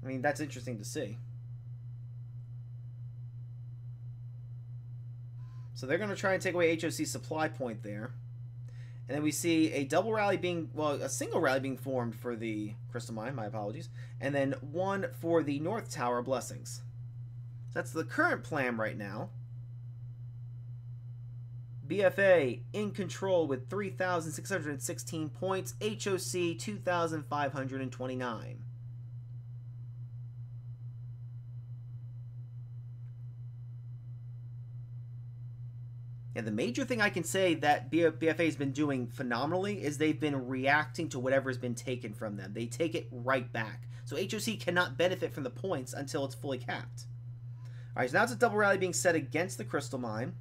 I mean, that's interesting to see. So they're going to try and take away HOC's supply point there. And then we see a double rally being, well, a single rally being formed for the Crystal Mine, my apologies. And then one for the North Tower of Blessings. So that's the current plan right now. BFA in control with 3,616 points. HOC 2,529. And the major thing I can say that BFA has been doing phenomenally is they've been reacting to whatever has been taken from them. They take it right back. So HOC cannot benefit from the points until it's fully capped. Alright, so now it's a double rally being set against the Crystal Mine.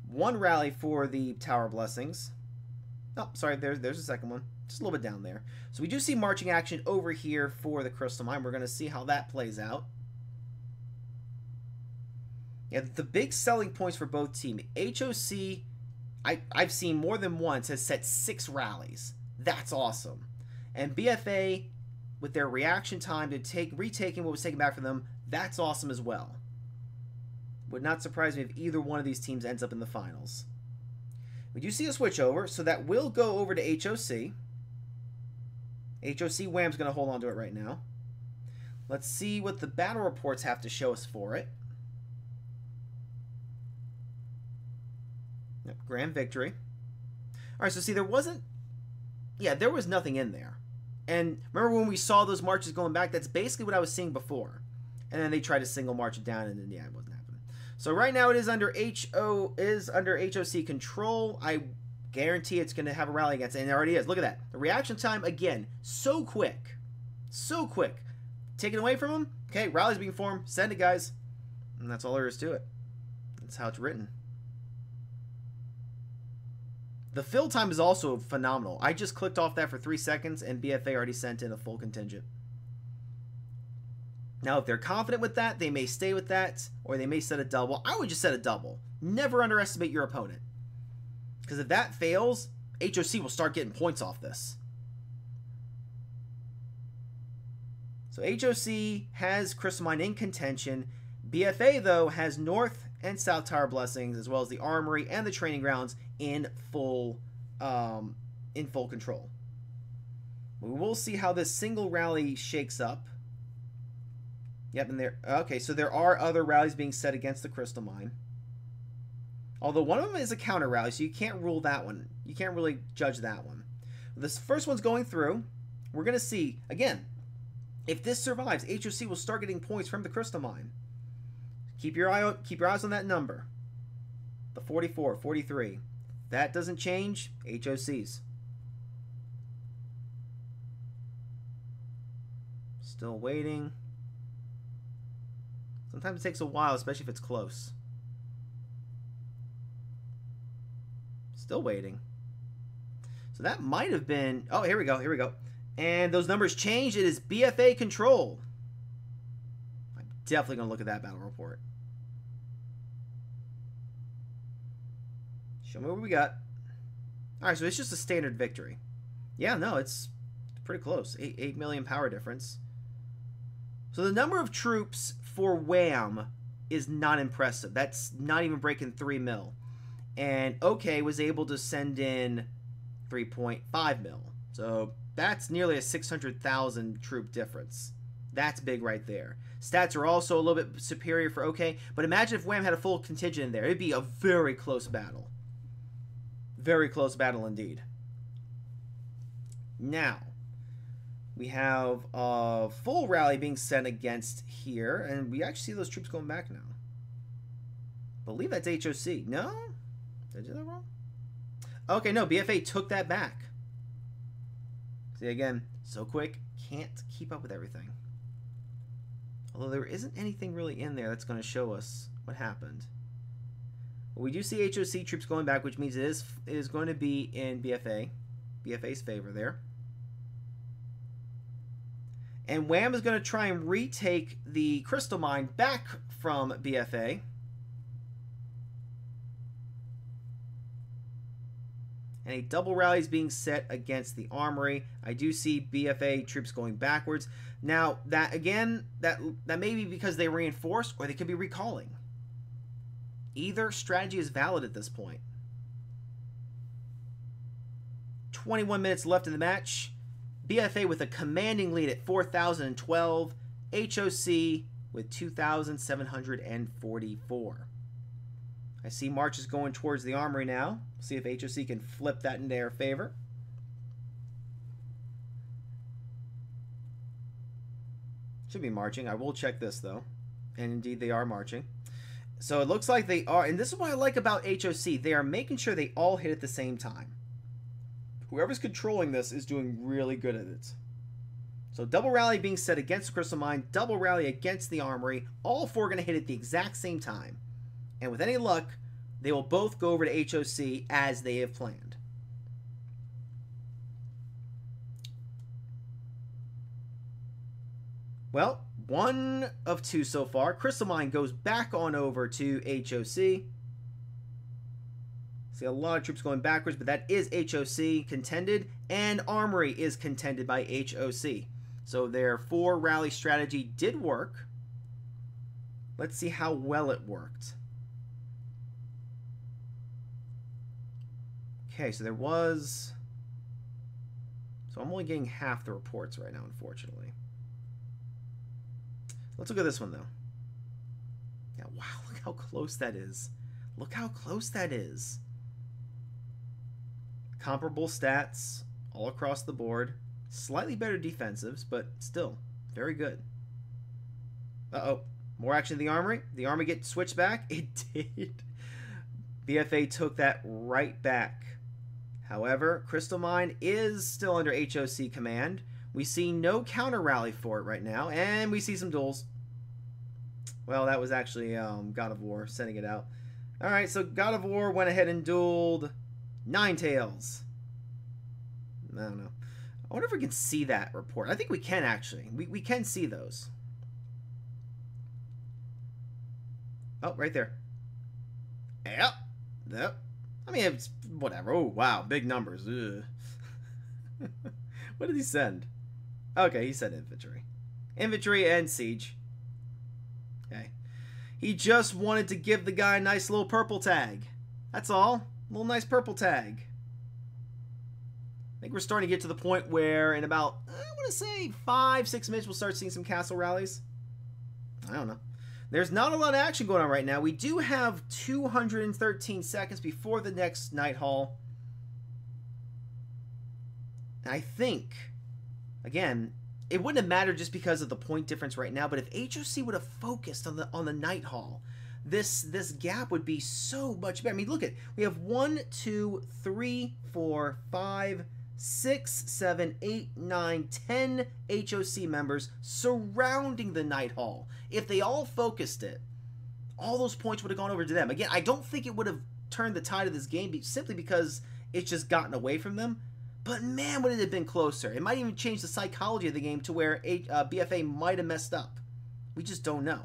One rally for the Tower Blessings. Oh, sorry, there's the second one. Just a little bit down there. So we do see marching action over here for the Crystal Mine. We're going to see how that plays out. Yeah, the big selling points for both teams. HOC, I've seen more than once, has set 6 rallies. That's awesome. And BFA, with their reaction time to retaking what was taken back from them, that's awesome as well. Would not surprise me if either one of these teams ends up in the finals. We do see a switch over, so that will go over to HOC. HOC Wham's going to hold on to it right now. Let's see what the battle reports have to show us for it. Grand victory. All right, so see, there wasn't... Yeah, there was nothing in there. And remember when we saw those marches going back? That's basically what I was seeing before. And then they tried to single march it down, and then, yeah, it wasn't happening. So right now it is under HOC control. I guarantee it's going to have a rally against it, and it already is. Look at that. The reaction time, again, so quick. So quick. Taken away from him. Okay, rally's being formed. Send it, guys. And that's all there is to it. That's how it's written. The fill time is also phenomenal. I just clicked off that for 3 seconds, and BFA already sent in a full contingent. Now, if they're confident with that, they may stay with that, or they may set a double. I would just set a double. Never underestimate your opponent. Because if that fails, HOC will start getting points off this. So HOC has Crystal Mine in contention. BFA, though, has North and South Tower Blessings, as well as the Armory and the Training Grounds in full control. We will see how this single rally shakes up. Yep, and there. Okay, so there are other rallies being set against the Crystal Mine. Although one of them is a counter rally, so you can't rule that one. You can't really judge that one. This first one's going through. We're going to see, again, if this survives, HOC will start getting points from the Crystal Mine. Keep your eyes on that number. The 44, 43. That doesn't change, HOCs. Still waiting. Sometimes it takes a while, especially if it's close. Still waiting. So that might have been... Oh, here we go. Here we go. And those numbers changed. It is BFA control. I'm definitely going to look at that battle report. Show me what we got. All right, so it's just a standard victory. Yeah, no, it's pretty close. 8 million power difference. So the number of troops for Wham is not impressive. That's not even breaking 3 mil. And OK was able to send in 3.5 mil. So that's nearly a 600,000 troop difference. That's big right there. Stats are also a little bit superior for OK. But imagine if Wham had a full contingent in there. It'd be a very close battle. Very close battle indeed. Now, we have a full rally being sent against here. And we actually see those troops going back now. I believe that's HOC. No? Did I do that wrong? Okay, no. BFA took that back. See, again, so quick. Can't keep up with everything. Although there isn't anything really in there that's going to show us what happened. Well, we do see HOC troops going back, which means it is going to be in BFA's favor there. And Wham is going to try and retake the Crystal Mine back from BFA. And a double rally is being set against the Armory. I do see BFA troops going backwards. Now, that again, that may be because they reinforced, or they could be recalling. Either strategy is valid at this point. 21 minutes left in the match. BFA with a commanding lead at 4,012. HOC with 2,744. I see marches going towards the Armory now. See if HOC can flip that in their favor. Should be marching. I will check this, though. And indeed, they are marching. So it looks like they are, and this is what I like about HOC. They are making sure they all hit at the same time. Whoever's controlling this is doing really good at it. So double rally being set against the Crystal Mine, double rally against the Armory. All four are going to hit at the exact same time. And with any luck, they will both go over to HOC as they have planned. Well, one of two so far. Crystal Mine goes back on over to HOC. See a lot of troops going backwards, but that is HOC contended, and Armory is contended by HOC. So their 4 rally strategy did work. Let's see how well it worked. Okay, so there was... So I'm only getting half the reports right now, unfortunately. Let's look at this one, though. Yeah, wow, look how close that is. Look how close that is. Comparable stats all across the board. Slightly better defensives, but still very good. Uh-oh. More action in the Armory. The Armory get switched back. It did. BFA took that right back. However, Crystal Mine is still under HOC command. We see no counter rally for it right now, and we see some duels. Well, that was actually God of War sending it out. Alright, so God of War went ahead and dueled Ninetales. I don't know. I wonder if we can see that report. I think we can, actually. We can see those. Oh, right there. Yep. Yep. I mean, it's whatever. Oh, wow. Big numbers. Ugh. What did he send? Okay, he said infantry. Infantry and siege. Okay. He just wanted to give the guy a nice little purple tag. That's all. A little nice purple tag. I think we're starting to get to the point where in about, I want to say, 5-6 minutes, we'll start seeing some castle rallies. I don't know. There's not a lot of action going on right now. We do have 213 seconds before the next night hall. I think, again, it wouldn't have mattered just because of the point difference right now, but if HOC would have focused on the night hall, this gap would be so much better. I mean, look at, we have 1, 2, 3, 4, 5, 6, 7, 8, 9, 10 HOC members surrounding the night hall. If they all focused it, all those points would have gone over to them. Again, I don't think it would have turned the tide of this game simply because it's just gotten away from them. But man, would it have been closer. It might even change the psychology of the game to where BFA might have messed up. We just don't know.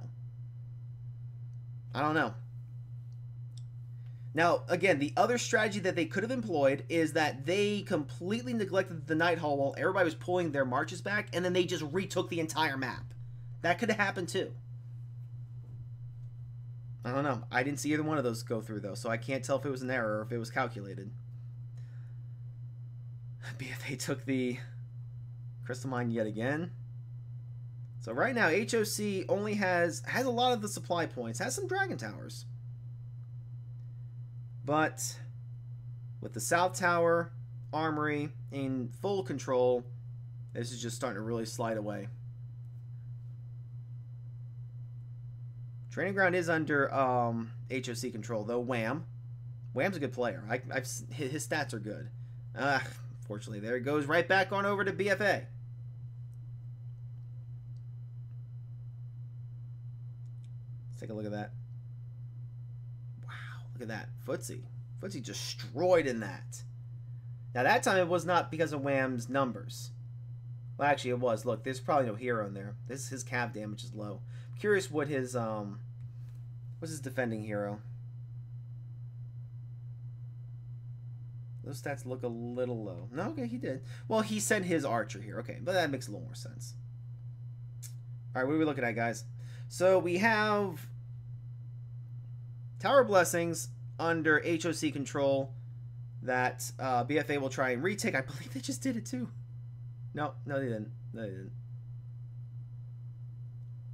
I don't know. Now, again, the other strategy that they could have employed is that they completely neglected the night hall while everybody was pulling their marches back, and then they just retook the entire map. That could have happened too. I don't know. I didn't see either one of those go through, though, so I can't tell if it was an error or if it was calculated. BFA took the Crystal Mine yet again. So right now, HOC only has a lot of the supply points, has some Dragon Towers. But with the South Tower, Armory in full control, this is just starting to really slide away. Training Ground is under HOC control, though. Wham. Wham's a good player. His stats are good. Fortunately, there it goes right back on over to BFA. Let's take a look at that. Wow, look at that. Footsie. Footsie destroyed in that. Now, that time it was not because of Wham's numbers. Well, actually, it was. Look, there's probably no hero in there. His cav damage is low. I'm curious what his, what's his defending hero? Those stats look a little low. No, okay, he did. Well, he sent his archer here. Okay, but that makes a little more sense. All right, what are we looking at, guys? So we have Tower Blessings under HOC control that BFA will try and retake. I believe they just did it too. No, they didn't. No, they didn't.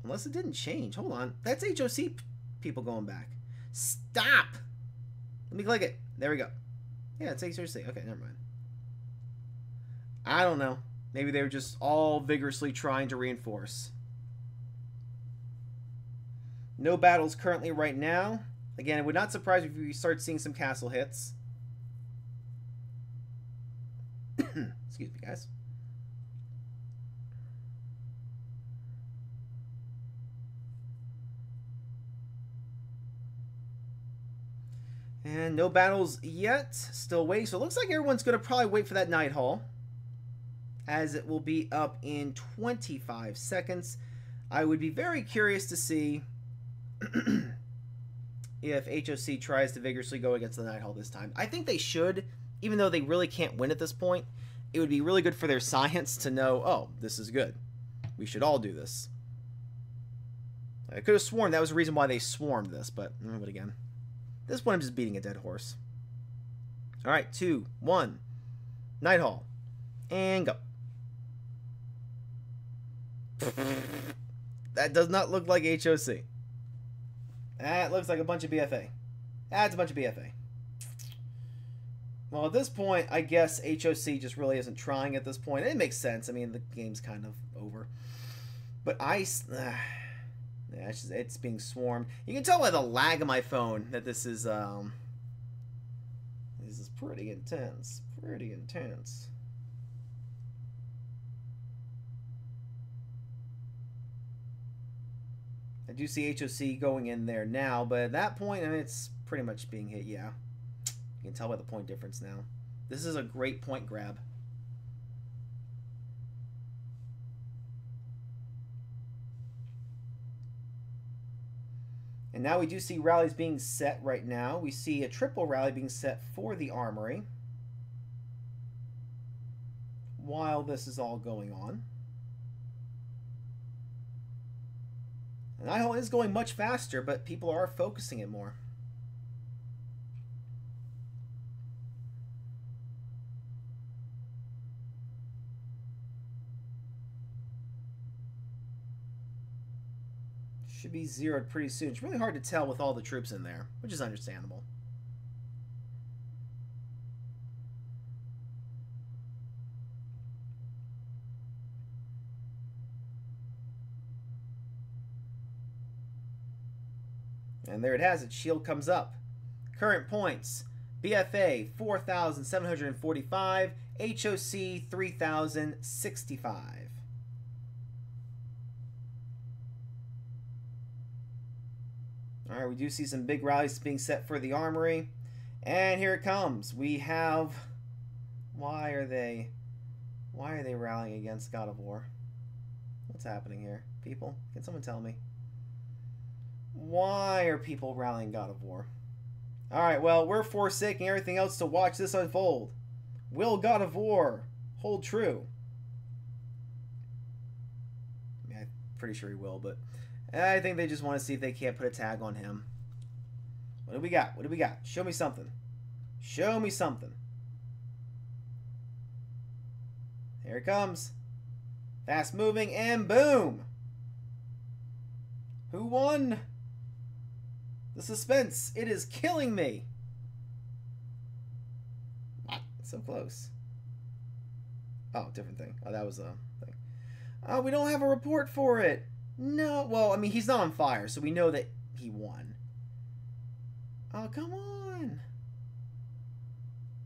Unless it didn't change. Hold on. That's HOC people going back. Stop! Let me click it. There we go. Yeah, it's HOC. Okay, never mind. I don't know. Maybe they were just all vigorously trying to reinforce. No battles currently right now. Again, it would not surprise me if we start seeing some castle hits. Excuse me, guys. And no battles yet. Still waiting. So it looks like everyone's going to probably wait for that night hall, as it will be up in 25 seconds. I would be very curious to see if HOC tries to vigorously go against the night hall this time. I think they should, even though they really can't win at this point. It would be really good for their science to know, oh, this is good. We should all do this. I could have sworn that was the reason why they swarmed this, but again. At this point, I'm just beating a dead horse. All right, 2, 1. Night hall. And go. That does not look like HOC. That looks like a bunch of BFA. That's a bunch of BFA. Well, at this point, I guess HOC just really isn't trying at this point. It makes sense. I mean, the game's kind of over. But Ice... yeah, it's being swarmed. You can tell by the lag of my phone that this is pretty intense. Pretty intense. I do see HOC going in there now, but at that point, I mean, it's pretty much being hit, yeah. You can tell by the point difference now. This is a great point grab. And now we do see rallies being set right now. We see a triple rally being set for the Armory while this is all going on. And Night Hall is going much faster, but people are focusing it more. Should be zeroed pretty soon. It's really hard to tell with all the troops in there, which is understandable. And there it has it. Shield comes up. Current points. BFA 4,745. HOC 3,065. Alright, we do see some big rallies being set for the Armory. And here it comes. We have... Why are they rallying against God of War? What's happening here? People? Can someone tell me? Why are people rallying God of War? Alright, well, we're forsaking everything else to watch this unfold. Will God of War hold true? I mean, I'm pretty sure he will, but... I think they just want to see if they can't put a tag on him. What do we got? What do we got? Show me something. Show me something. Here it comes. Fast moving and boom! Who won? The suspense. It is killing me. So close. Oh, different thing. Oh, that was a thing. Oh, we don't have a report for it. No, well, I mean, he's not on fire, so we know that he won. Oh, come on.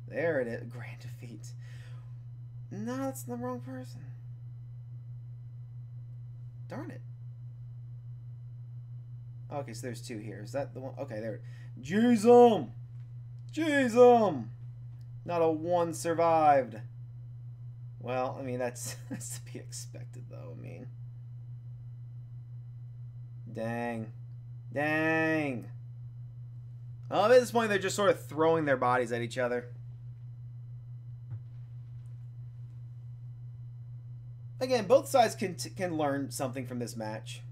There it is. Grand defeat. No, that's the wrong person. Darn it. Okay, so there's two here. Is that the one? Okay, there. Jeez-um! Jeez-um! Not a one survived. Well, I mean, that's to be expected, though. I mean... Dang. Dang. Well, at this point, they're just sort of throwing their bodies at each other. Again, both sides can learn something from this match.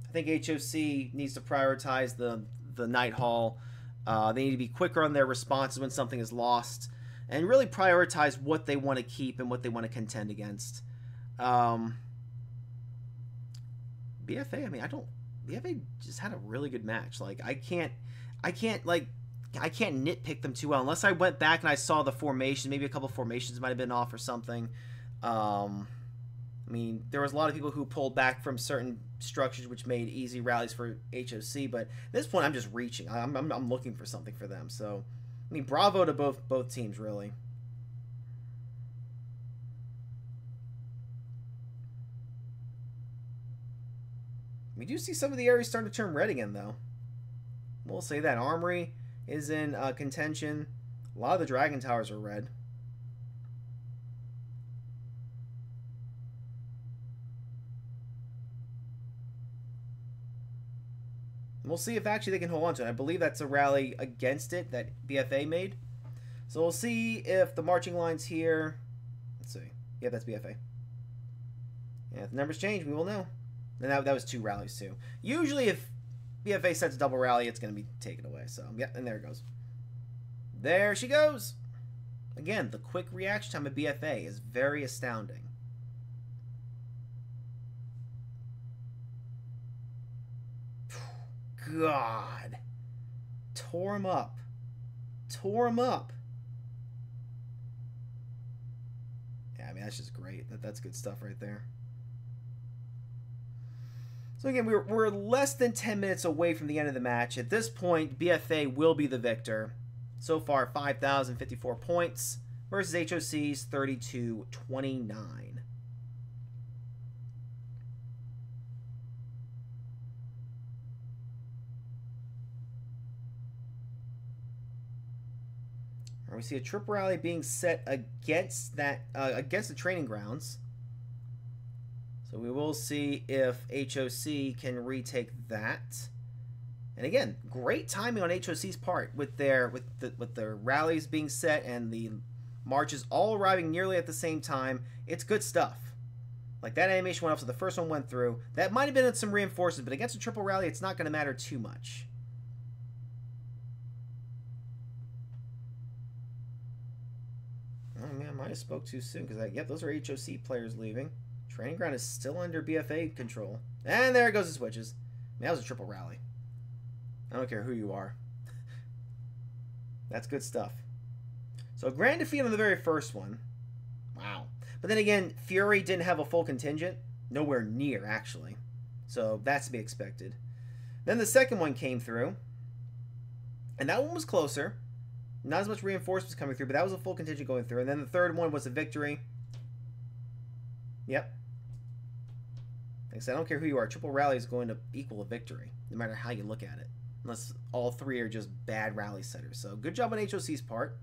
I think HOC needs to prioritize the Night Hall. They need to be quicker on their responses when something is lost. And really prioritize what they want to keep and what they want to contend against. BFA, I mean, BFA just had a really good match. Like, I can't nitpick them too well unless I went back and I saw the formation. Maybe a couple formations might have been off or something. I mean, there was a lot of people who pulled back from certain structures, which made easy rallies for HOC. But at this point, I'm just reaching. I'm looking for something for them. So, I mean, bravo to both teams, really. We do see some of the areas starting to turn red again, though. We'll say that. Armory is in contention. A lot of the Dragon Towers are red. We'll see if actually they can hold on to it. I believe that's a rally against it that BFA made. So we'll see if the marching lines here... Let's see. Yeah, that's BFA. Yeah, if the numbers change, we will know. And that was two rallies, too. Usually, if BFA sets a double rally, it's going to be taken away. So, yeah, and there it goes. There she goes. Again, the quick reaction time of BFA is very astounding. God. Tore him up. Tore him up. Yeah, I mean, that's just great. That's good stuff right there. So again, we're less than 10 minutes away from the end of the match. At this point, BFA will be the victor. So far, 5,054 points versus HOC's 3,229. We see a triple rally being set against that against the training grounds. So we will see if HOC can retake that. And again, great timing on HOC's part with their rallies being set and the marches all arriving nearly at the same time. It's good stuff. Like that animation went off, so the first one went through. That might have been some reinforcements, but against a triple rally, it's not going to matter too much. Oh man, I might have spoke too soon because yep, those are HOC players leaving. Training ground is still under BFA control. And there goes the switches. Man, that was a triple rally. I don't care who you are. That's good stuff. So grand defeat on the very first one. Wow. But then again, Fury didn't have a full contingent. Nowhere near, actually. So that's to be expected. Then the second one came through. And that one was closer. Not as much reinforcements coming through, but that was a full contingent going through. And then the third one was a victory. Yep. Like I said, I don't care who you are. Triple rally is going to equal a victory, no matter how you look at it. Unless all three are just bad rally setters. So good job on HOC's part.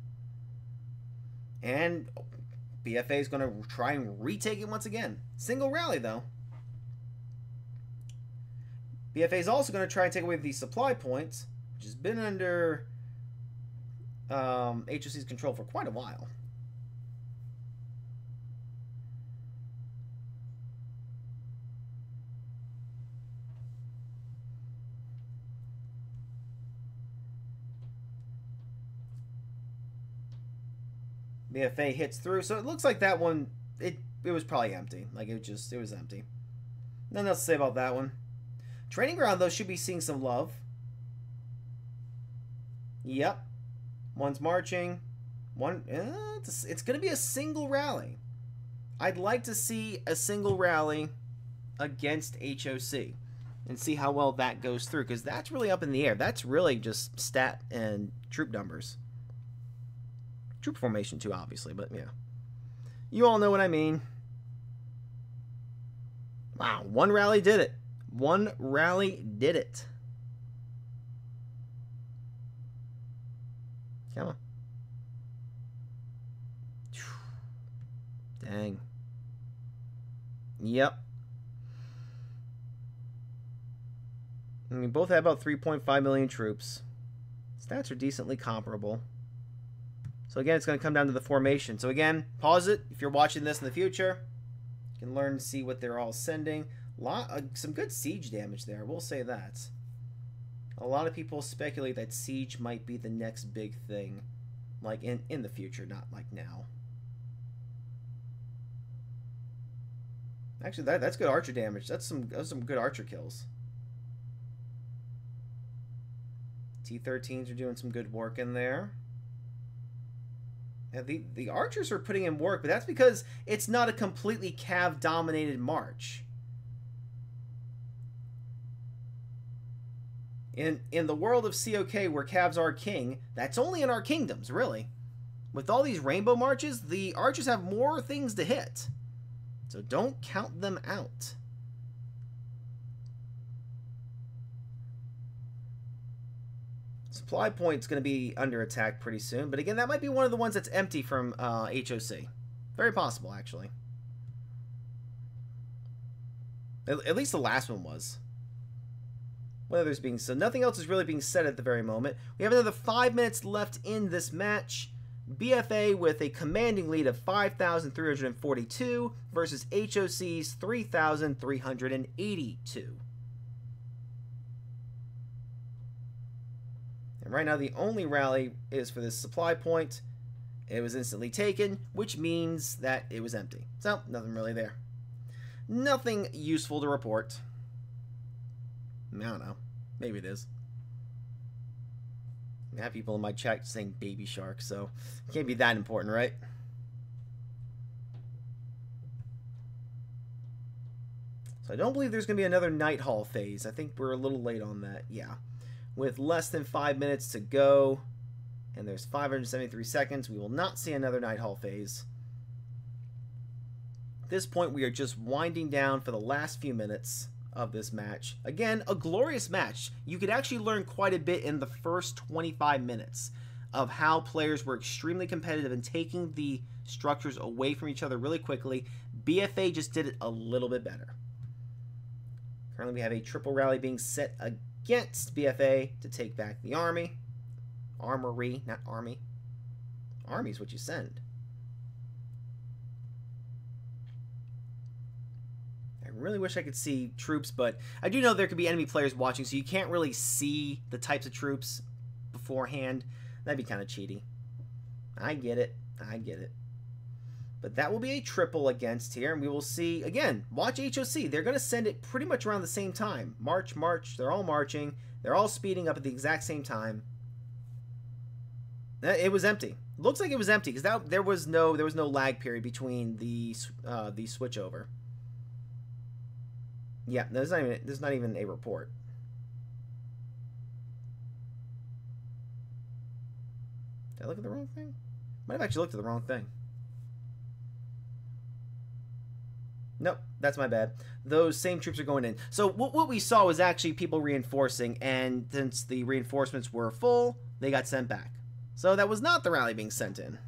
And BFA is going to try and retake it once again. Single rally, though. BFA is also going to try and take away the supply points, which has been under HOC's control for quite a while. BFA hits through, so it looks like that one, it was probably empty. Like, it was empty. Nothing else to say about that one. Training ground, though, should be seeing some love. Yep. One's marching. One, it's going to be a single rally. I'd like to see a single rally against HOC and see how well that goes through, because that's really up in the air. That's really just stat and troop numbers. Troop formation too, obviously, but yeah. You all know what I mean. Wow, one rally did it. One rally did it. Come on. Dang. Yep. I mean, both have about 3.5 million troops. Stats are decently comparable. So again, it's going to come down to the formation. So again, pause it if you're watching this in the future. You can learn to see what they're all sending. Some good siege damage there, I will say that. A lot of people speculate that siege might be the next big thing, like in the future, not like now. Actually, that's good archer damage. That's some good archer kills. T-13s are doing some good work in there. Yeah, the archers are putting in work, but that's because it's not a completely cav-dominated march. In the world of COK, where cavs are king, that's only in our kingdoms, really. With all these rainbow marches, the archers have more things to hit. So don't count them out. Supply point's going to be under attack pretty soon. But again, that might be one of the ones that's empty from HOC. Very possible, actually. At least the last one was. What others being said? Nothing else is really being said at the very moment. We have another 5 minutes left in this match. BFA with a commanding lead of 5,342 versus HOC's 3,382. And right now the only rally is for this supply point. It was instantly taken, which means that it was empty. So, nothing really there. Nothing useful to report. I don't know. Maybe it is. I have people in my chat saying baby shark, so it can't be that important, right? So I don't believe there's going to be another Night Hall phase. I think we're a little late on that. Yeah. With less than 5 minutes to go, and there's 573 seconds, we will not see another Night Hall phase. At this point, we are just winding down for the last few minutes of this match. Again, a glorious match. You could actually learn quite a bit in the first 25 minutes of how players were extremely competitive and taking the structures away from each other really quickly. BFA just did it a little bit better. Currently, we have a triple rally being set against BFA to take back the army. Armory, not army. Army is what you send. I really wish I could see troops, but I do know there could be enemy players watching, so you can't really see the types of troops beforehand. That'd be kind of cheaty. I get it. I get it. But that will be a triple against here, and we will see, again, watch HOC. They're going to send it pretty much around the same time. March, march. They're all marching. They're all speeding up at the exact same time. It was empty. Looks like it was empty because there was no lag period between the switchover. Yeah, there's not even a report. Did I look at the wrong thing? Might have actually looked at the wrong thing. Nope, that's my bad. Those same troops are going in. So what we saw was actually people reinforcing, and since the reinforcements were full, they got sent back. So that was not the rally being sent in.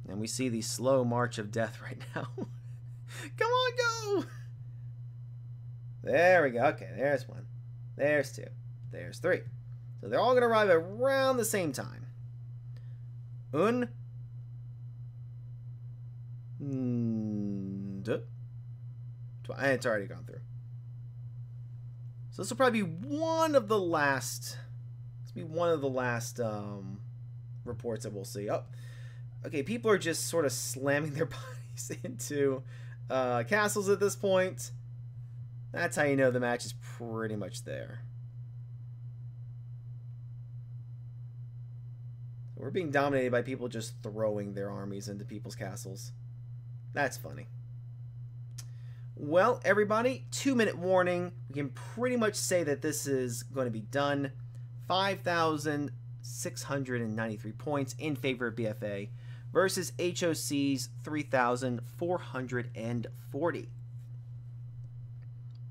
And we see the slow march of death right now. Come on, go! There we go. Okay, there's one. There's two. There's three. So they're all going to arrive around the same time. It's already gone through. So this will probably be one of the last. This will be one of the last reports that we'll see. Oh, okay. People are just sort of slamming their bodies into castles at this point. That's how you know the match is pretty much there. We're being dominated by people just throwing their armies into people's castles. That's funny. Well, everybody, 2-minute warning. We can pretty much say that this is going to be done. 5,693 points in favor of BFA versus HOC's 3,440.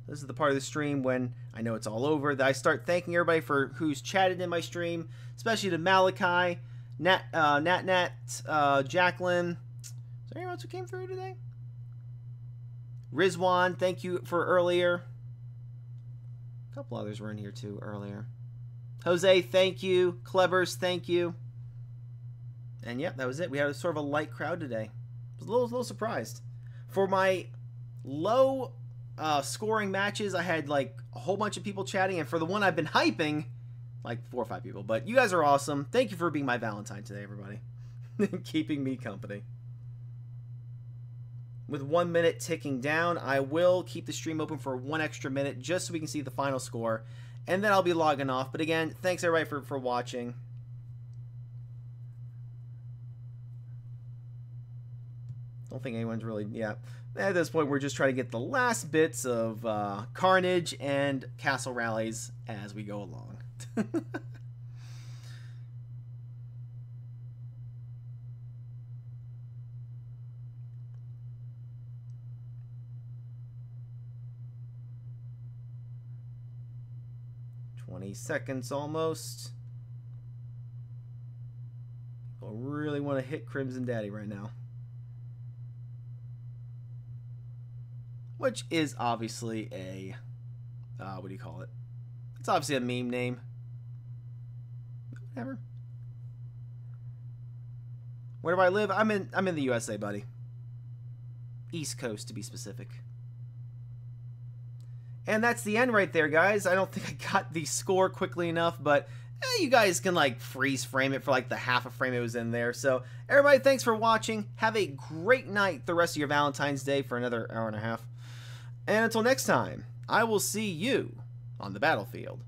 This is the part of the stream when I know it's all over that I start thanking everybody for who's chatted in my stream, especially to Malachi, Nat, Jacqueline. Is there anyone else who came through today? Rizwan, thank you for earlier. A couple others were in here too earlier. Jose, thank you. Clevers, thank you. And yep, that was it. We had a sort of a light crowd today. I was a little surprised. For my low scoring matches, I had like a whole bunch of people chatting, and for the one I've been hyping, like 4 or 5 people. But you guys are awesome. Thank you for being my Valentine today, everybody. Keeping me company. With 1 minute ticking down, I will keep the stream open for 1 extra minute just so we can see the final score. And then I'll be logging off. But again, thanks everybody for watching. Don't think anyone's really... Yeah. At this point, we're just trying to get the last bits of carnage and castle rallies as we go along. 20 seconds almost. I really want to hit Crimson Daddy right now. Which is obviously a, what do you call it? It's obviously a meme name. Whatever. Where do I live? I'm in the USA, buddy. East Coast, to be specific. And that's the end right there, guys. I don't think I got the score quickly enough, but you guys can like freeze frame it for like the half a frame it was in there. So everybody, thanks for watching. Have a great night the rest of your Valentine's Day for another hour and a half. And until next time, I will see you on the battlefield.